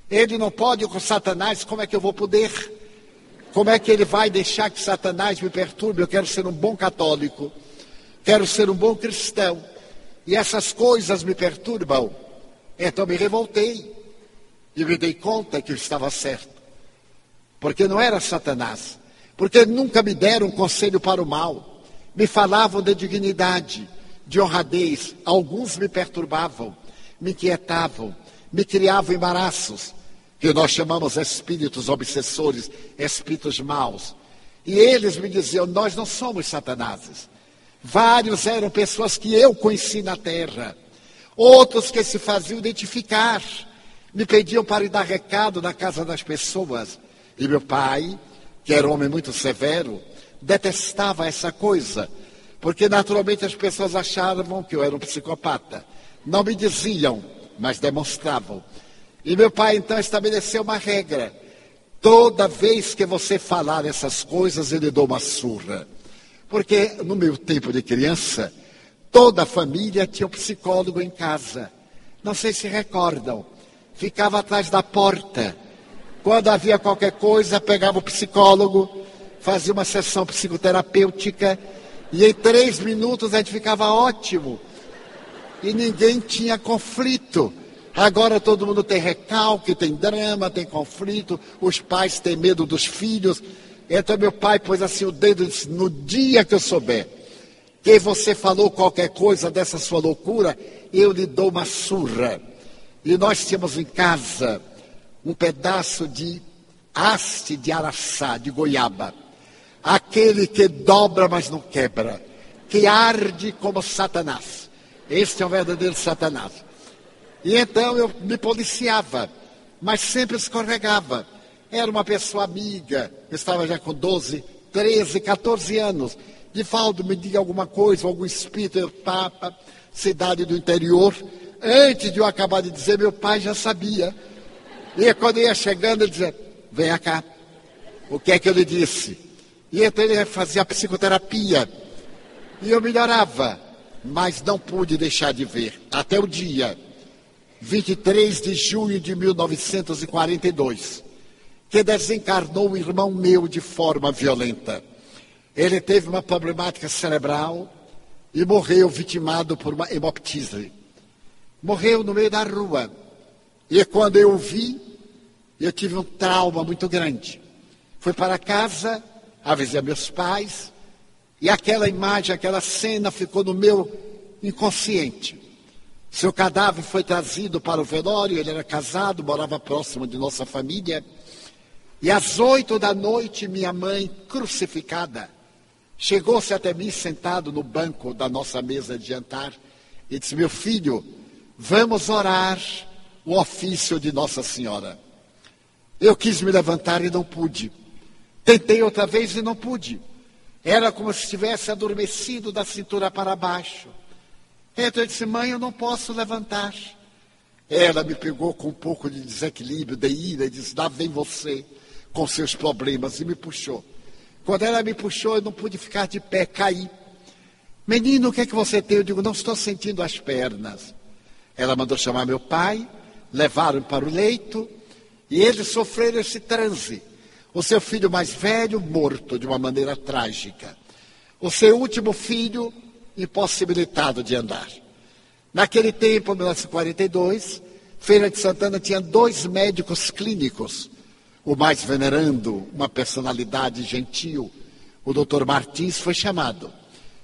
Ele não pode com Satanás, como é que eu vou poder? Como é que ele vai deixar que Satanás me perturbe? Eu quero ser um bom católico. Quero ser um bom cristão. E essas coisas me perturbam. Então me revoltei. E me dei conta que eu estava certo. Porque não era Satanás. Porque nunca me deram um conselho para o mal. Me falavam de dignidade, de honradez. Alguns me perturbavam, me inquietavam, me criavam embaraços, que nós chamamos espíritos obsessores, espíritos maus. E eles me diziam, nós não somos Satanáses. Vários eram pessoas que eu conheci na terra. Outros que se faziam identificar. Me pediam para ir dar recado na casa das pessoas. E meu pai, que era um homem muito severo, detestava essa coisa. Porque naturalmente as pessoas achavam que eu era um psicopata. Não me diziam, mas demonstravam. E meu pai então estabeleceu uma regra. Toda vez que você falar essas coisas, eu lhe dou uma surra. Porque no meu tempo de criança, toda a família tinha um psicólogo em casa. Não sei se recordam. Ficava atrás da porta. Quando havia qualquer coisa, pegava o psicólogo, fazia uma sessão psicoterapêutica, e em 3 minutos a gente ficava ótimo. E ninguém tinha conflito. Agora todo mundo tem recalque, tem drama, tem conflito, os pais têm medo dos filhos. Então meu pai pôs assim o dedo e disse, no dia que eu souber que você falou qualquer coisa dessa sua loucura, eu lhe dou uma surra. E nós tínhamos em casa um pedaço de haste de araçá, de goiaba. Aquele que dobra, mas não quebra. Que arde como Satanás. Este é o verdadeiro Satanás. E então eu me policiava, mas sempre escorregava. Era uma pessoa amiga, eu estava já com 12, 13, 14 anos. Divaldo, me diga alguma coisa, algum espírito, eu, Papa, cidade do interior. Antes de eu acabar de dizer, meu pai já sabia. E quando eu ia chegando, ele dizia, venha cá, o que é que eu lhe disse? E então ele fazia psicoterapia. E eu melhorava, mas não pude deixar de ver. Até o dia 23 de junho de 1942, que desencarnou um irmão meu de forma violenta. Ele teve uma problemática cerebral e morreu vitimado por uma hemoptise. Morreu no meio da rua. E quando eu o vi, eu tive um trauma muito grande. Fui para casa, avisei meus pais, e aquela imagem, aquela cena ficou no meu inconsciente. Seu cadáver foi trazido para o velório, ele era casado, morava próximo de nossa família. E às 8 da noite, minha mãe, crucificada, chegou-se até mim, sentado no banco da nossa mesa de jantar, e disse, meu filho, vamos orar o ofício de Nossa Senhora. Eu quis me levantar e não pude. Tentei outra vez e não pude. Era como se estivesse adormecido da cintura para baixo. Então eu disse, mãe, eu não posso levantar. Ela me pegou com um pouco de desequilíbrio, de ira, e disse, lá vem você com seus problemas, e me puxou. Quando ela me puxou, eu não pude ficar de pé, caí. Menino, o que é que você tem? Eu digo, não estou sentindo as pernas. Ela mandou chamar meu pai, levaram para o leito, e eles sofreram esse transe. O seu filho mais velho, morto de uma maneira trágica. O seu último filho, impossibilitado de andar. Naquele tempo, em 1942, Feira de Santana tinha 2 médicos clínicos. O mais venerando, uma personalidade gentil, o doutor Martins, foi chamado.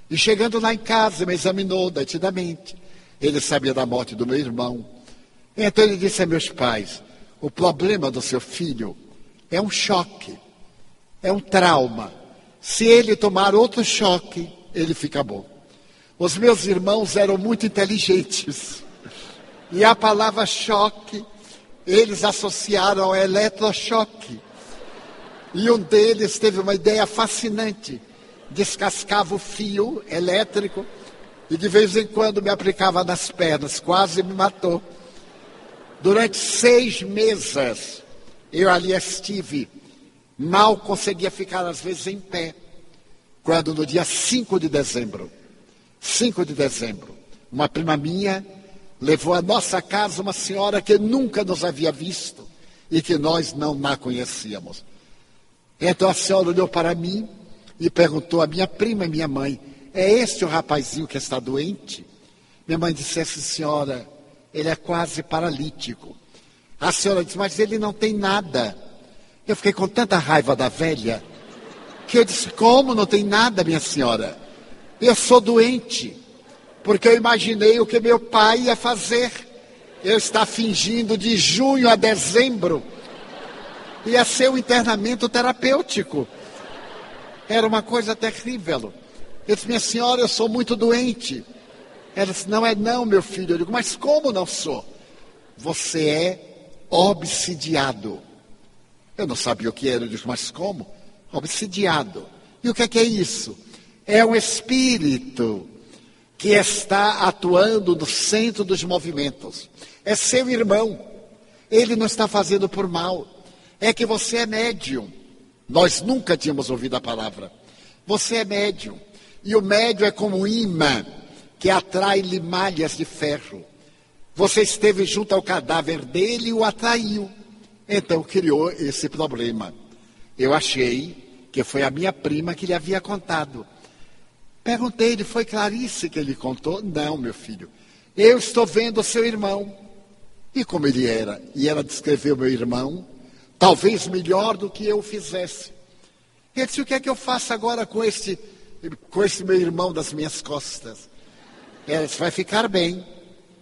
E chegando lá em casa, me examinou detidamente. Ele sabia da morte do meu irmão. Então ele disse a meus pais, o problema do seu filho é um choque, é um trauma. Se ele tomar outro choque, ele fica bom. Os meus irmãos eram muito inteligentes. E a palavra choque, eles associaram ao eletrochoque. E um deles teve uma ideia fascinante. Descascava o fio elétrico e de vez em quando me aplicava nas pernas. Quase me matou. Durante 6 meses, eu ali estive. Mal conseguia ficar, às vezes, em pé. Quando no dia 5 de dezembro, uma prima minha levou à nossa casa uma senhora que nunca nos havia visto e que nós não a conhecíamos. Então a senhora olhou para mim e perguntou à minha prima e minha mãe, é este o rapazinho que está doente? Minha mãe disse, essa senhora, ele é quase paralítico. A senhora disse, mas ele não tem nada. Eu fiquei com tanta raiva da velha, que eu disse, como não tem nada, minha senhora? Eu sou doente, porque eu imaginei o que meu pai ia fazer. Eu estava fingindo de junho a dezembro, ia ser um internamento terapêutico. Era uma coisa terrível. Eu disse, minha senhora, eu sou muito doente. Ela disse, não é não, meu filho. Eu digo, mas como não sou? Você é obsidiado. Eu não sabia o que era, eu disse, mas como? Obsidiado. E o que é isso? É um espírito que está atuando no centro dos movimentos. É seu irmão. Ele não está fazendo por mal. É que você é médium. Nós nunca tínhamos ouvido a palavra. Você é médium. E o médium é como um imã que atrai limalhas de ferro. Você esteve junto ao cadáver dele e o atraiu. Então criou esse problema. Eu achei que foi a minha prima que lhe havia contado. Perguntei-lhe, foi Clarice que ele contou? Não, meu filho. Eu estou vendo o seu irmão. E como ele era? E ela descreveu meu irmão, talvez melhor do que eu fizesse. Ele disse, o que é que eu faço agora com esse meu irmão das minhas costas? Ela disse, vai ficar bem.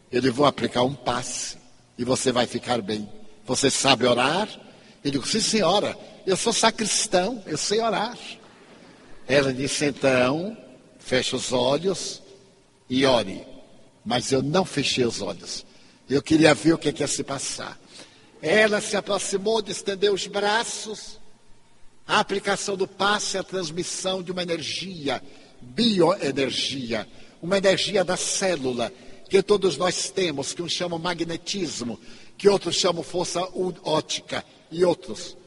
Eu lhe vou aplicar um passe e você vai ficar bem. Você sabe orar? Eu digo, sim senhora, eu sou sacristão, eu sei orar. Ela disse, então, feche os olhos e ore. Mas eu não fechei os olhos. Eu queria ver o que ia se passar. Ela se aproximou, estendeu os braços A aplicação do passe é a transmissão de uma energia, bioenergia, uma energia da célula, que todos nós temos, que uns chamam magnetismo, que outros chamam força óptica e outros.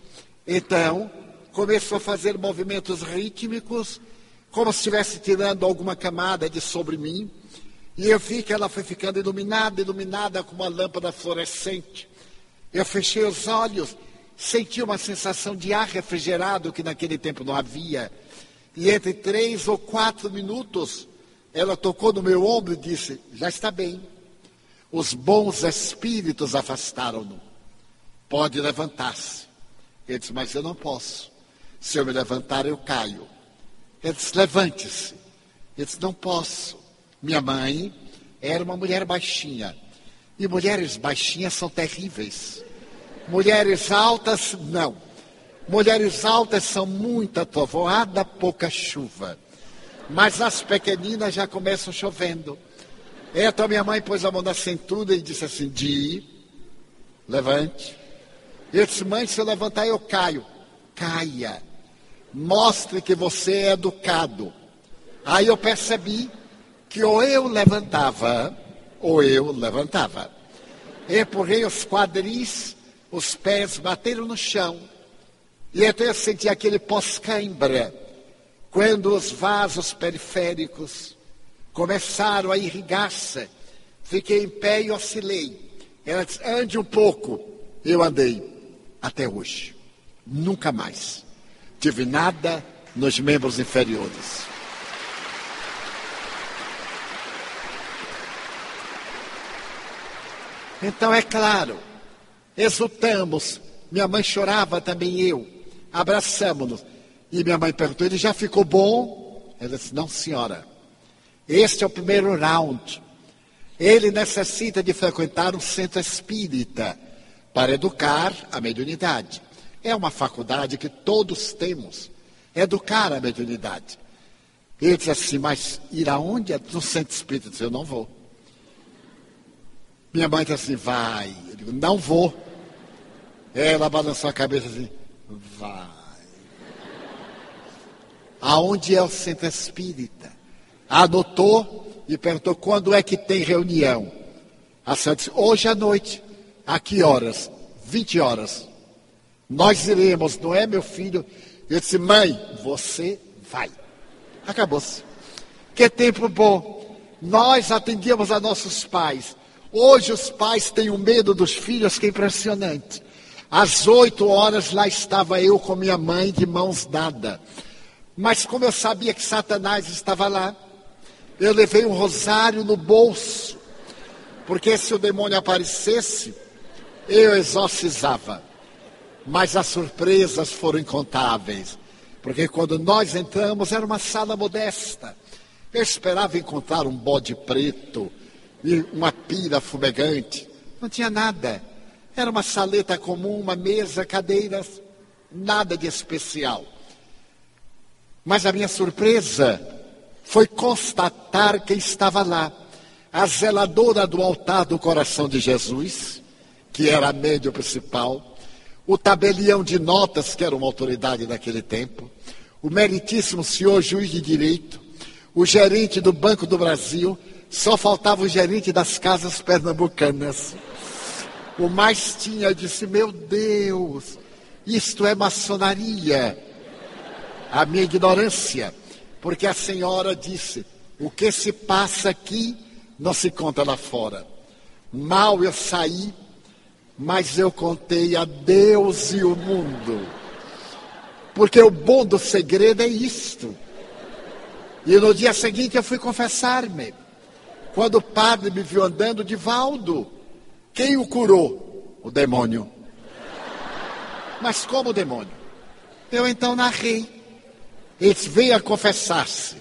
Então, começou a fazer movimentos rítmicos, como se estivesse tirando alguma camada de sobre mim, e eu vi que ela foi ficando iluminada como uma lâmpada fluorescente. Eu fechei os olhos, senti uma sensação de ar refrigerado que naquele tempo não havia. E entre 3 ou 4 minutos, ela tocou no meu ombro e disse: já está bem. Os bons espíritos afastaram-no. Pode levantar-se. Ele disse: mas eu não posso. Se eu me levantar, eu caio. Ele disse: levante-se. Ele disse: não posso. Minha mãe era uma mulher baixinha. E mulheres baixinhas são terríveis. Mulheres altas, não. Mulheres altas são muita trovoada, pouca chuva. Mas as pequeninas já começam chovendo. Então minha mãe pôs a mão na cintura e disse assim: Di, levante. Eu disse: mãe, se eu levantar eu caio. Caia. Mostre que você é educado. Aí eu percebi que ou eu levantava, ou eu levantava. Empurrei os quadris, os pés bateram no chão. E então eu senti aquele pós-cãibra, quando os vasos periféricos começaram a irrigar-se. Fiquei em pé e oscilei. Ela disse: ande um pouco. Eu andei até hoje. Nunca mais tive nada nos membros inferiores. Então é claro, exultamos. Minha mãe chorava, também eu. Abraçamos-nos. E minha mãe perguntou: ele já ficou bom? Ela disse: não, senhora. Este é o primeiro round. Ele necessita de frequentar um centro espírita para educar a mediunidade. É uma faculdade que todos temos. Educar a mediunidade. Ele disse assim: mas ir aonde? No centro espírita. Eu disse: eu não vou. Minha mãe disse assim: vai. Eu digo: não vou. Ela balançou a cabeça assim: vai. Aonde é o centro espírita? Anotou e perguntou: quando é que tem reunião? A senhora disse: hoje à noite. A que horas? 20 horas. Nós iremos, não é, meu filho? Eu disse: mãe, você vai. Acabou-se. Que tempo bom. Nós atendíamos a nossos pais. Hoje os pais têm o medo dos filhos, que é impressionante. Às 8 horas lá estava eu com minha mãe de mãos dadas. Mas como eu sabia que Satanás estava lá, eu levei um rosário no bolso. Porque se o demônio aparecesse, eu exorcizava. Mas as surpresas foram incontáveis. Porque quando nós entramos, era uma sala modesta. Eu esperava encontrar um bode preto e uma pira fumegante. Não tinha nada. Era uma saleta comum, uma mesa, cadeiras, nada de especial. Mas a minha surpresa foi constatar quem estava lá. A zeladora do altar do coração de Jesus, que era a médium principal, o tabelião de notas, que era uma autoridade naquele tempo, o meritíssimo senhor juiz de direito, o gerente do Banco do Brasil, só faltava o gerente das casas pernambucanas. O mais tinha, disse: meu Deus, isto é maçonaria. A minha ignorância, porque a senhora disse: o que se passa aqui não se conta lá fora. Mal eu saí, mas eu contei a Deus e o mundo. Porque o bom do segredo é isto. E no dia seguinte eu fui confessar-me. Quando o padre me viu andando, Divaldo, quem o curou? O demônio. Mas como o demônio? Eu então narrei. Ele veio a confessar-se.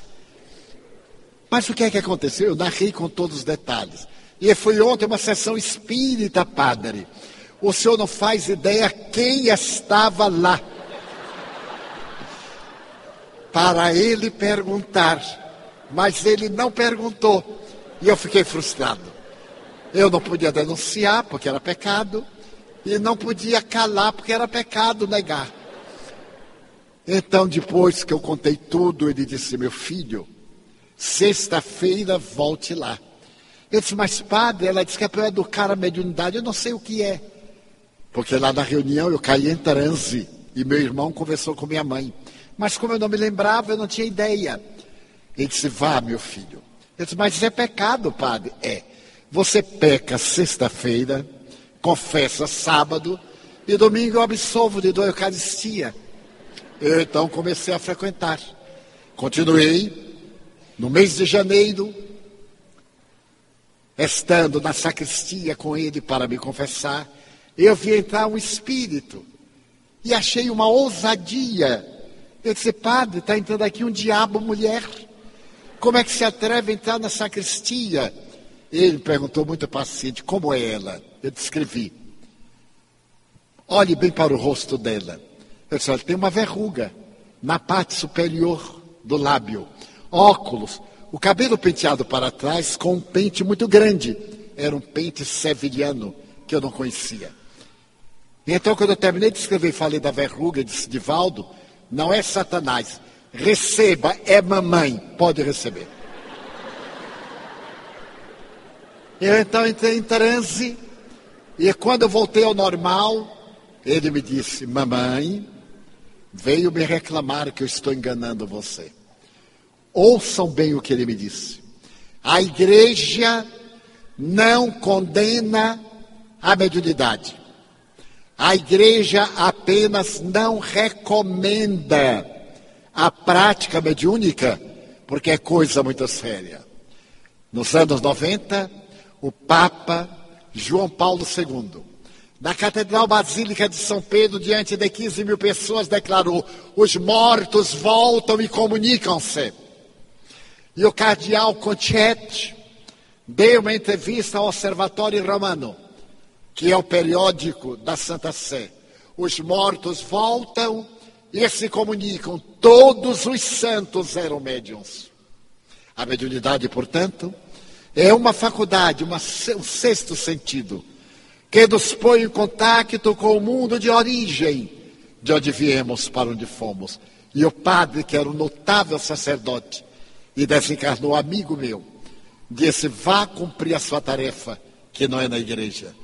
Mas o que é que aconteceu? Eu narrei com todos os detalhes. E foi ontem uma sessão espírita, padre. O senhor não faz ideia quem estava lá. Para ele perguntar. Mas ele não perguntou. E eu fiquei frustrado. Eu não podia denunciar, porque era pecado. E não podia calar, porque era pecado negar. Então, depois que eu contei tudo, ele disse: meu filho, sexta-feira volte lá. Eu disse: mas padre, ela disse que é para eu educar a mediunidade. Eu não sei o que é. Porque lá na reunião eu caí em transe e meu irmão conversou com minha mãe. Mas como eu não me lembrava, eu não tinha ideia. Ele disse: vá, meu filho. Eu disse: mas isso é pecado, padre. É. Você peca sexta-feira, confessa sábado e domingo eu absolvo de dor Eucaristia. Eu então comecei a frequentar. Continuei. No mês de janeiro, estando na sacristia com ele para me confessar, eu vi entrar um espírito e achei uma ousadia. Eu disse: padre, está entrando aqui um diabo mulher. Como é que se atreve a entrar na sacristia? Ele perguntou muito paciente: como é ela? Eu descrevi. Olhe bem para o rosto dela. Eu disse: olha, tem uma verruga na parte superior do lábio. Óculos, o cabelo penteado para trás com um pente muito grande. Era um pente severiano que eu não conhecia. Então, quando eu terminei de escrever e falei da verruga, disse: Divaldo, não é Satanás. Receba, é mamãe, pode receber. Eu então entrei em transe, e quando eu voltei ao normal, ele me disse: mamãe, veio me reclamar que eu estou enganando você. Ouçam bem o que ele me disse. A igreja não condena a mediunidade. A igreja apenas não recomenda a prática mediúnica, porque é coisa muito séria. Nos anos 90, o Papa João Paulo II, na Catedral Basílica de São Pedro, diante de 15 mil pessoas, declarou: os mortos voltam e comunicam-se. E o cardeal Concetti deu uma entrevista ao Observatório Romano, que é o periódico da Santa Sé. Os mortos voltam e se comunicam. Todos os santos eram médiuns. A mediunidade, portanto, é uma faculdade, um sexto sentido, que nos põe em contato com o mundo de origem, de onde viemos para onde fomos. E o padre, que era um notável sacerdote, e desencarnou, amigo meu, disse: vá cumprir a sua tarefa, que não é na igreja.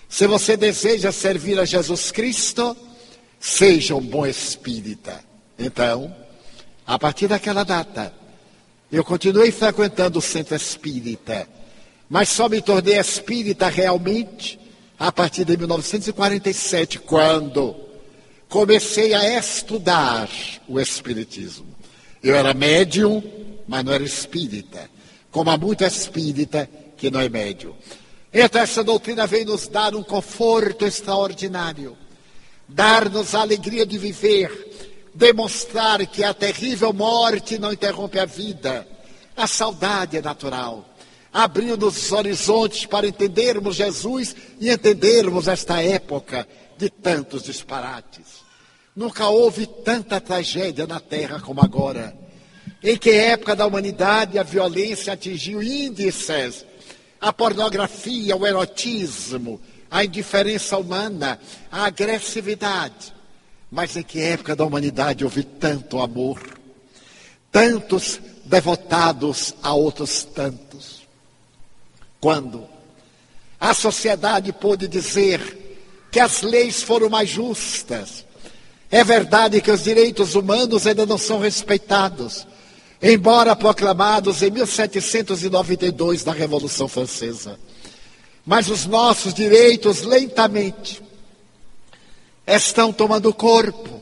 Se você deseja servir a Jesus Cristo, seja um bom espírita. Então, a partir daquela data, eu continuei frequentando o centro espírita, mas só me tornei espírita realmente a partir de 1947, quando comecei a estudar o espiritismo. Eu era médium, mas não era espírita, como há muito espírita que não é médium. Então essa doutrina veio nos dar um conforto extraordinário, dar-nos a alegria de viver, demonstrar que a terrível morte não interrompe a vida, a saudade é natural, abrindo-nos os horizontes para entendermos Jesus e entendermos esta época de tantos disparates. Nunca houve tanta tragédia na Terra como agora. Em que época da humanidade a violência atingiu índices, a pornografia, o erotismo, a indiferença humana, a agressividade. Mas em que época da humanidade houve tanto amor, tantos devotados a outros tantos? Quando a sociedade pôde dizer que as leis foram mais justas. É verdade que os direitos humanos ainda não são respeitados, embora proclamados em 1792 na Revolução Francesa. Mas os nossos direitos lentamente estão tomando corpo.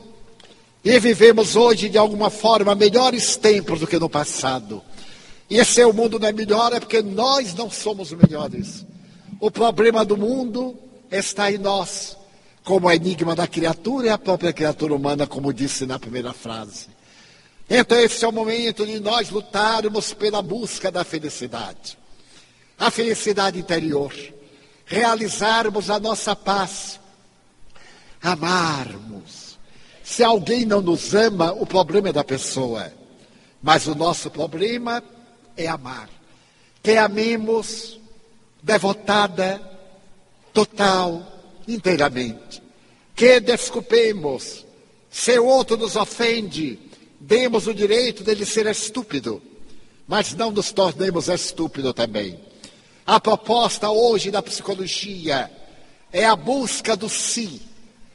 E vivemos hoje, de alguma forma, melhores tempos do que no passado. E se o mundo não é melhor, é porque nós não somos melhores. O problema do mundo está em nós, como o enigma da criatura e a própria criatura humana, como disse na primeira frase. Então esse é o momento de nós lutarmos pela busca da felicidade. A felicidade interior. Realizarmos a nossa paz. Amarmos. Se alguém não nos ama, o problema é da pessoa. Mas o nosso problema é amar. Que amemos devotada, total, inteiramente. Que desculpemos Se o outro nos ofende, demos o direito dele ser estúpido, mas não nos tornemos estúpidos também. A proposta hoje da psicologia é a busca do si,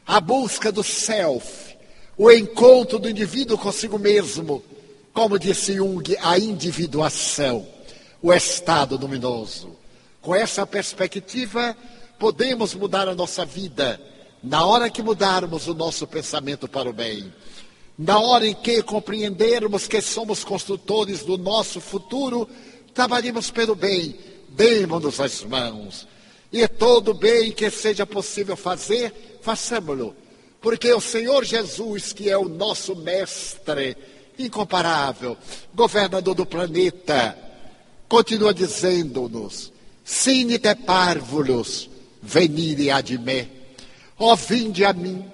a busca do self, o encontro do indivíduo consigo mesmo, como disse Jung, a individuação, o estado luminoso. Com essa perspectiva, podemos mudar a nossa vida, na hora que mudarmos o nosso pensamento para o bem. Na hora em que compreendermos que somos construtores do nosso futuro, trabalhemos pelo bem, demos-nos as mãos. E todo bem que seja possível fazer, façamo-lo. Porque o Senhor Jesus, que é o nosso mestre incomparável, governador do planeta, continua dizendo-nos: Sinite parvulos, venire ad me. Ó, vinde a mim,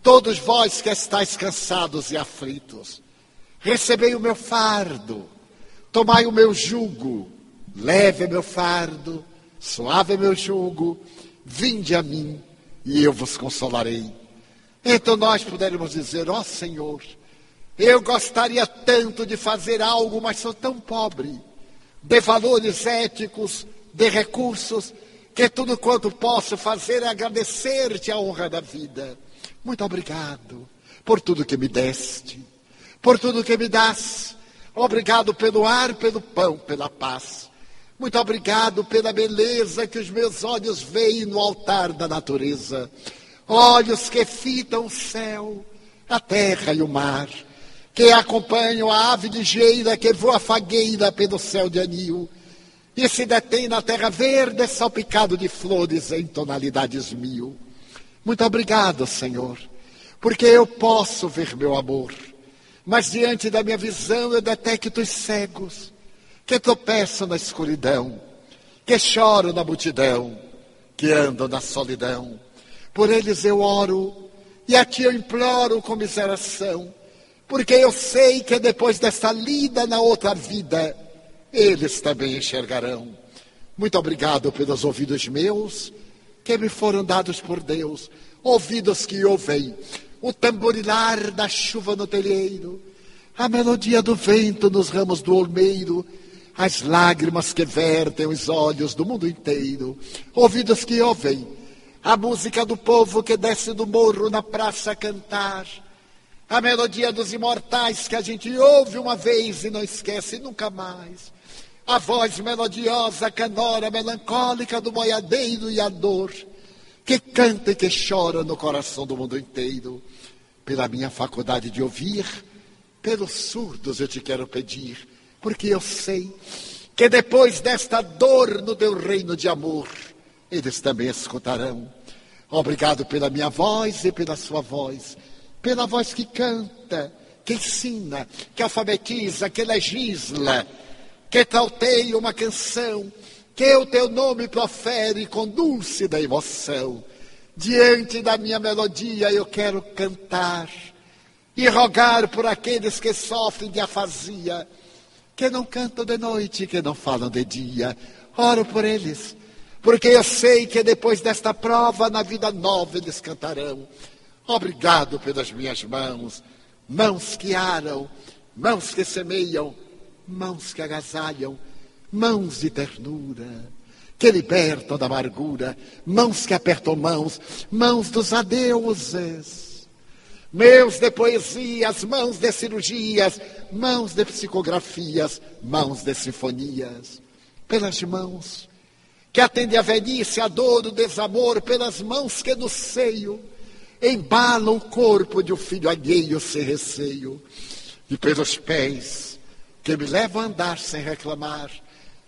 todos vós que estáis cansados e aflitos. Recebei o meu fardo, tomai o meu jugo, leve meu fardo, suave meu jugo, vinde a mim e eu vos consolarei. Então nós poderemos dizer: ó Senhor, eu gostaria tanto de fazer algo, mas sou tão pobre, de valores éticos, de recursos, que tudo quanto posso fazer é agradecer-te a honra da vida. Muito obrigado por tudo que me deste, por tudo que me dás. Obrigado pelo ar, pelo pão, pela paz. Muito obrigado pela beleza que os meus olhos veem no altar da natureza. Olhos que fitam o céu, a terra e o mar, que acompanham a ave ligeira que voa fagueira pelo céu de anil e se detém na terra verde salpicado de flores em tonalidades mil. Muito obrigado, Senhor, porque eu posso ver meu amor, mas diante da minha visão eu detecto os cegos, que tropeçam na escuridão, que choram na multidão, que andam na solidão. Por eles eu oro e a ti eu imploro comiseração, porque eu sei que depois desta lida na outra vida, eles também enxergarão. Muito obrigado pelos ouvidos meus, que me foram dados por Deus, ouvidos que ouvem o tamborilar da chuva no telheiro, a melodia do vento nos ramos do olmeiro, as lágrimas que vertem os olhos do mundo inteiro, ouvidos que ouvem a música do povo que desce do morro na praça a cantar, a melodia dos imortais que a gente ouve uma vez e não esquece nunca mais, a voz melodiosa, canora, melancólica do boiadeiro e a dor, que canta e que chora no coração do mundo inteiro. Pela minha faculdade de ouvir, pelos surdos eu te quero pedir, porque eu sei que depois desta dor no teu reino de amor, eles também escutarão. Obrigado pela minha voz e pela sua voz, pela voz que canta, que ensina, que alfabetiza, que legisla, que trauteia uma canção, que o teu nome profere com dúlcida emoção. Diante da minha melodia eu quero cantar e rogar por aqueles que sofrem de afasia, que não cantam de noite, que não falam de dia. Oro por eles, porque eu sei que depois desta prova, na vida nova eles cantarão. Obrigado pelas minhas mãos, mãos que aram, mãos que semeiam, mãos que agasalham, mãos de ternura, que libertam da amargura, mãos que apertam mãos, mãos dos adeuses, mãos de poesias, mãos de cirurgias, mãos de psicografias, mãos de sinfonias, pelas mãos que atendem a velhice, a dor, o desamor, pelas mãos que no seio embalam o corpo de um filho alheio sem receio, e pelos pés que me levam a andar sem reclamar.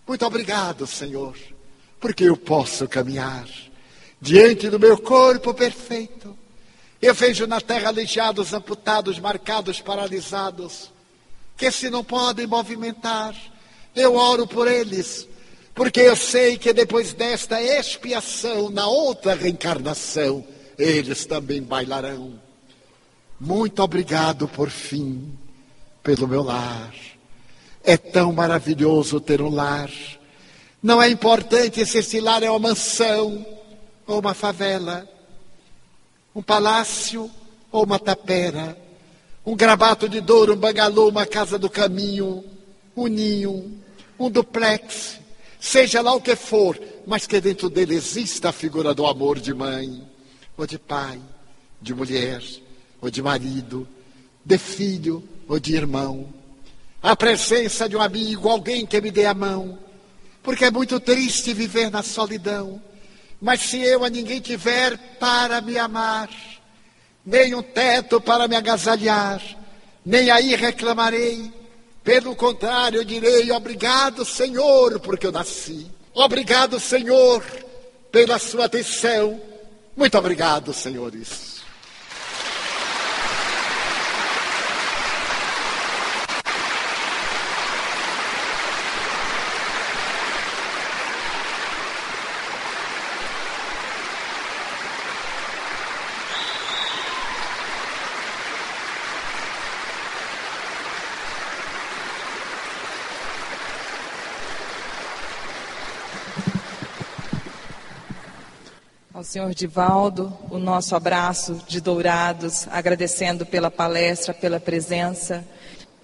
Muito obrigado, Senhor, porque eu posso caminhar diante do meu corpo perfeito. Eu vejo na terra aleijados, amputados, marcados, paralisados, que se não podem movimentar, eu oro por eles, porque eu sei que depois desta expiação, na outra reencarnação, eles também bailarão. Muito obrigado, por fim, pelo meu lar. É tão maravilhoso ter um lar. Não é importante se esse lar é uma mansão ou uma favela, um palácio ou uma tapera, um gravato de Douro, um bangalô, uma casa do caminho, um ninho, um duplex, seja lá o que for, mas que dentro dele exista a figura do amor de mãe, ou de pai, de mulher, ou de marido, de filho ou de irmão. A presença de um amigo, alguém que me dê a mão, porque é muito triste viver na solidão. Mas se eu a ninguém tiver para me amar, nem um teto para me agasalhar, nem aí reclamarei. Pelo contrário, eu direi: obrigado, Senhor, porque eu nasci. Obrigado, Senhor, pela sua atenção. Muito obrigado, senhores. Ao senhor Divaldo, o nosso abraço de Dourados, agradecendo pela palestra, pela presença.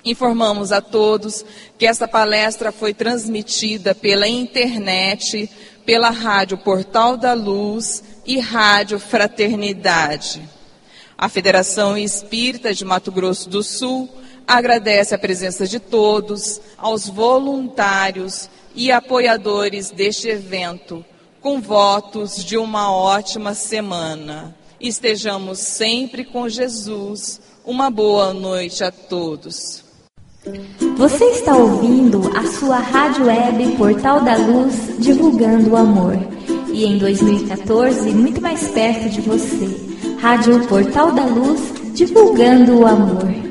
Informamos a todos que esta palestra foi transmitida pela internet, pela Rádio Portal da Luz e Rádio Fraternidade. A Federação Espírita de Mato Grosso do Sul agradece a presença de todos, aos voluntários e apoiadores deste evento, com votos de uma ótima semana. Estejamos sempre com Jesus. Uma boa noite a todos. Você está ouvindo a sua rádio web Portal da Luz, divulgando o amor. E em 2014, muito mais perto de você. Rádio Portal da Luz, divulgando o amor.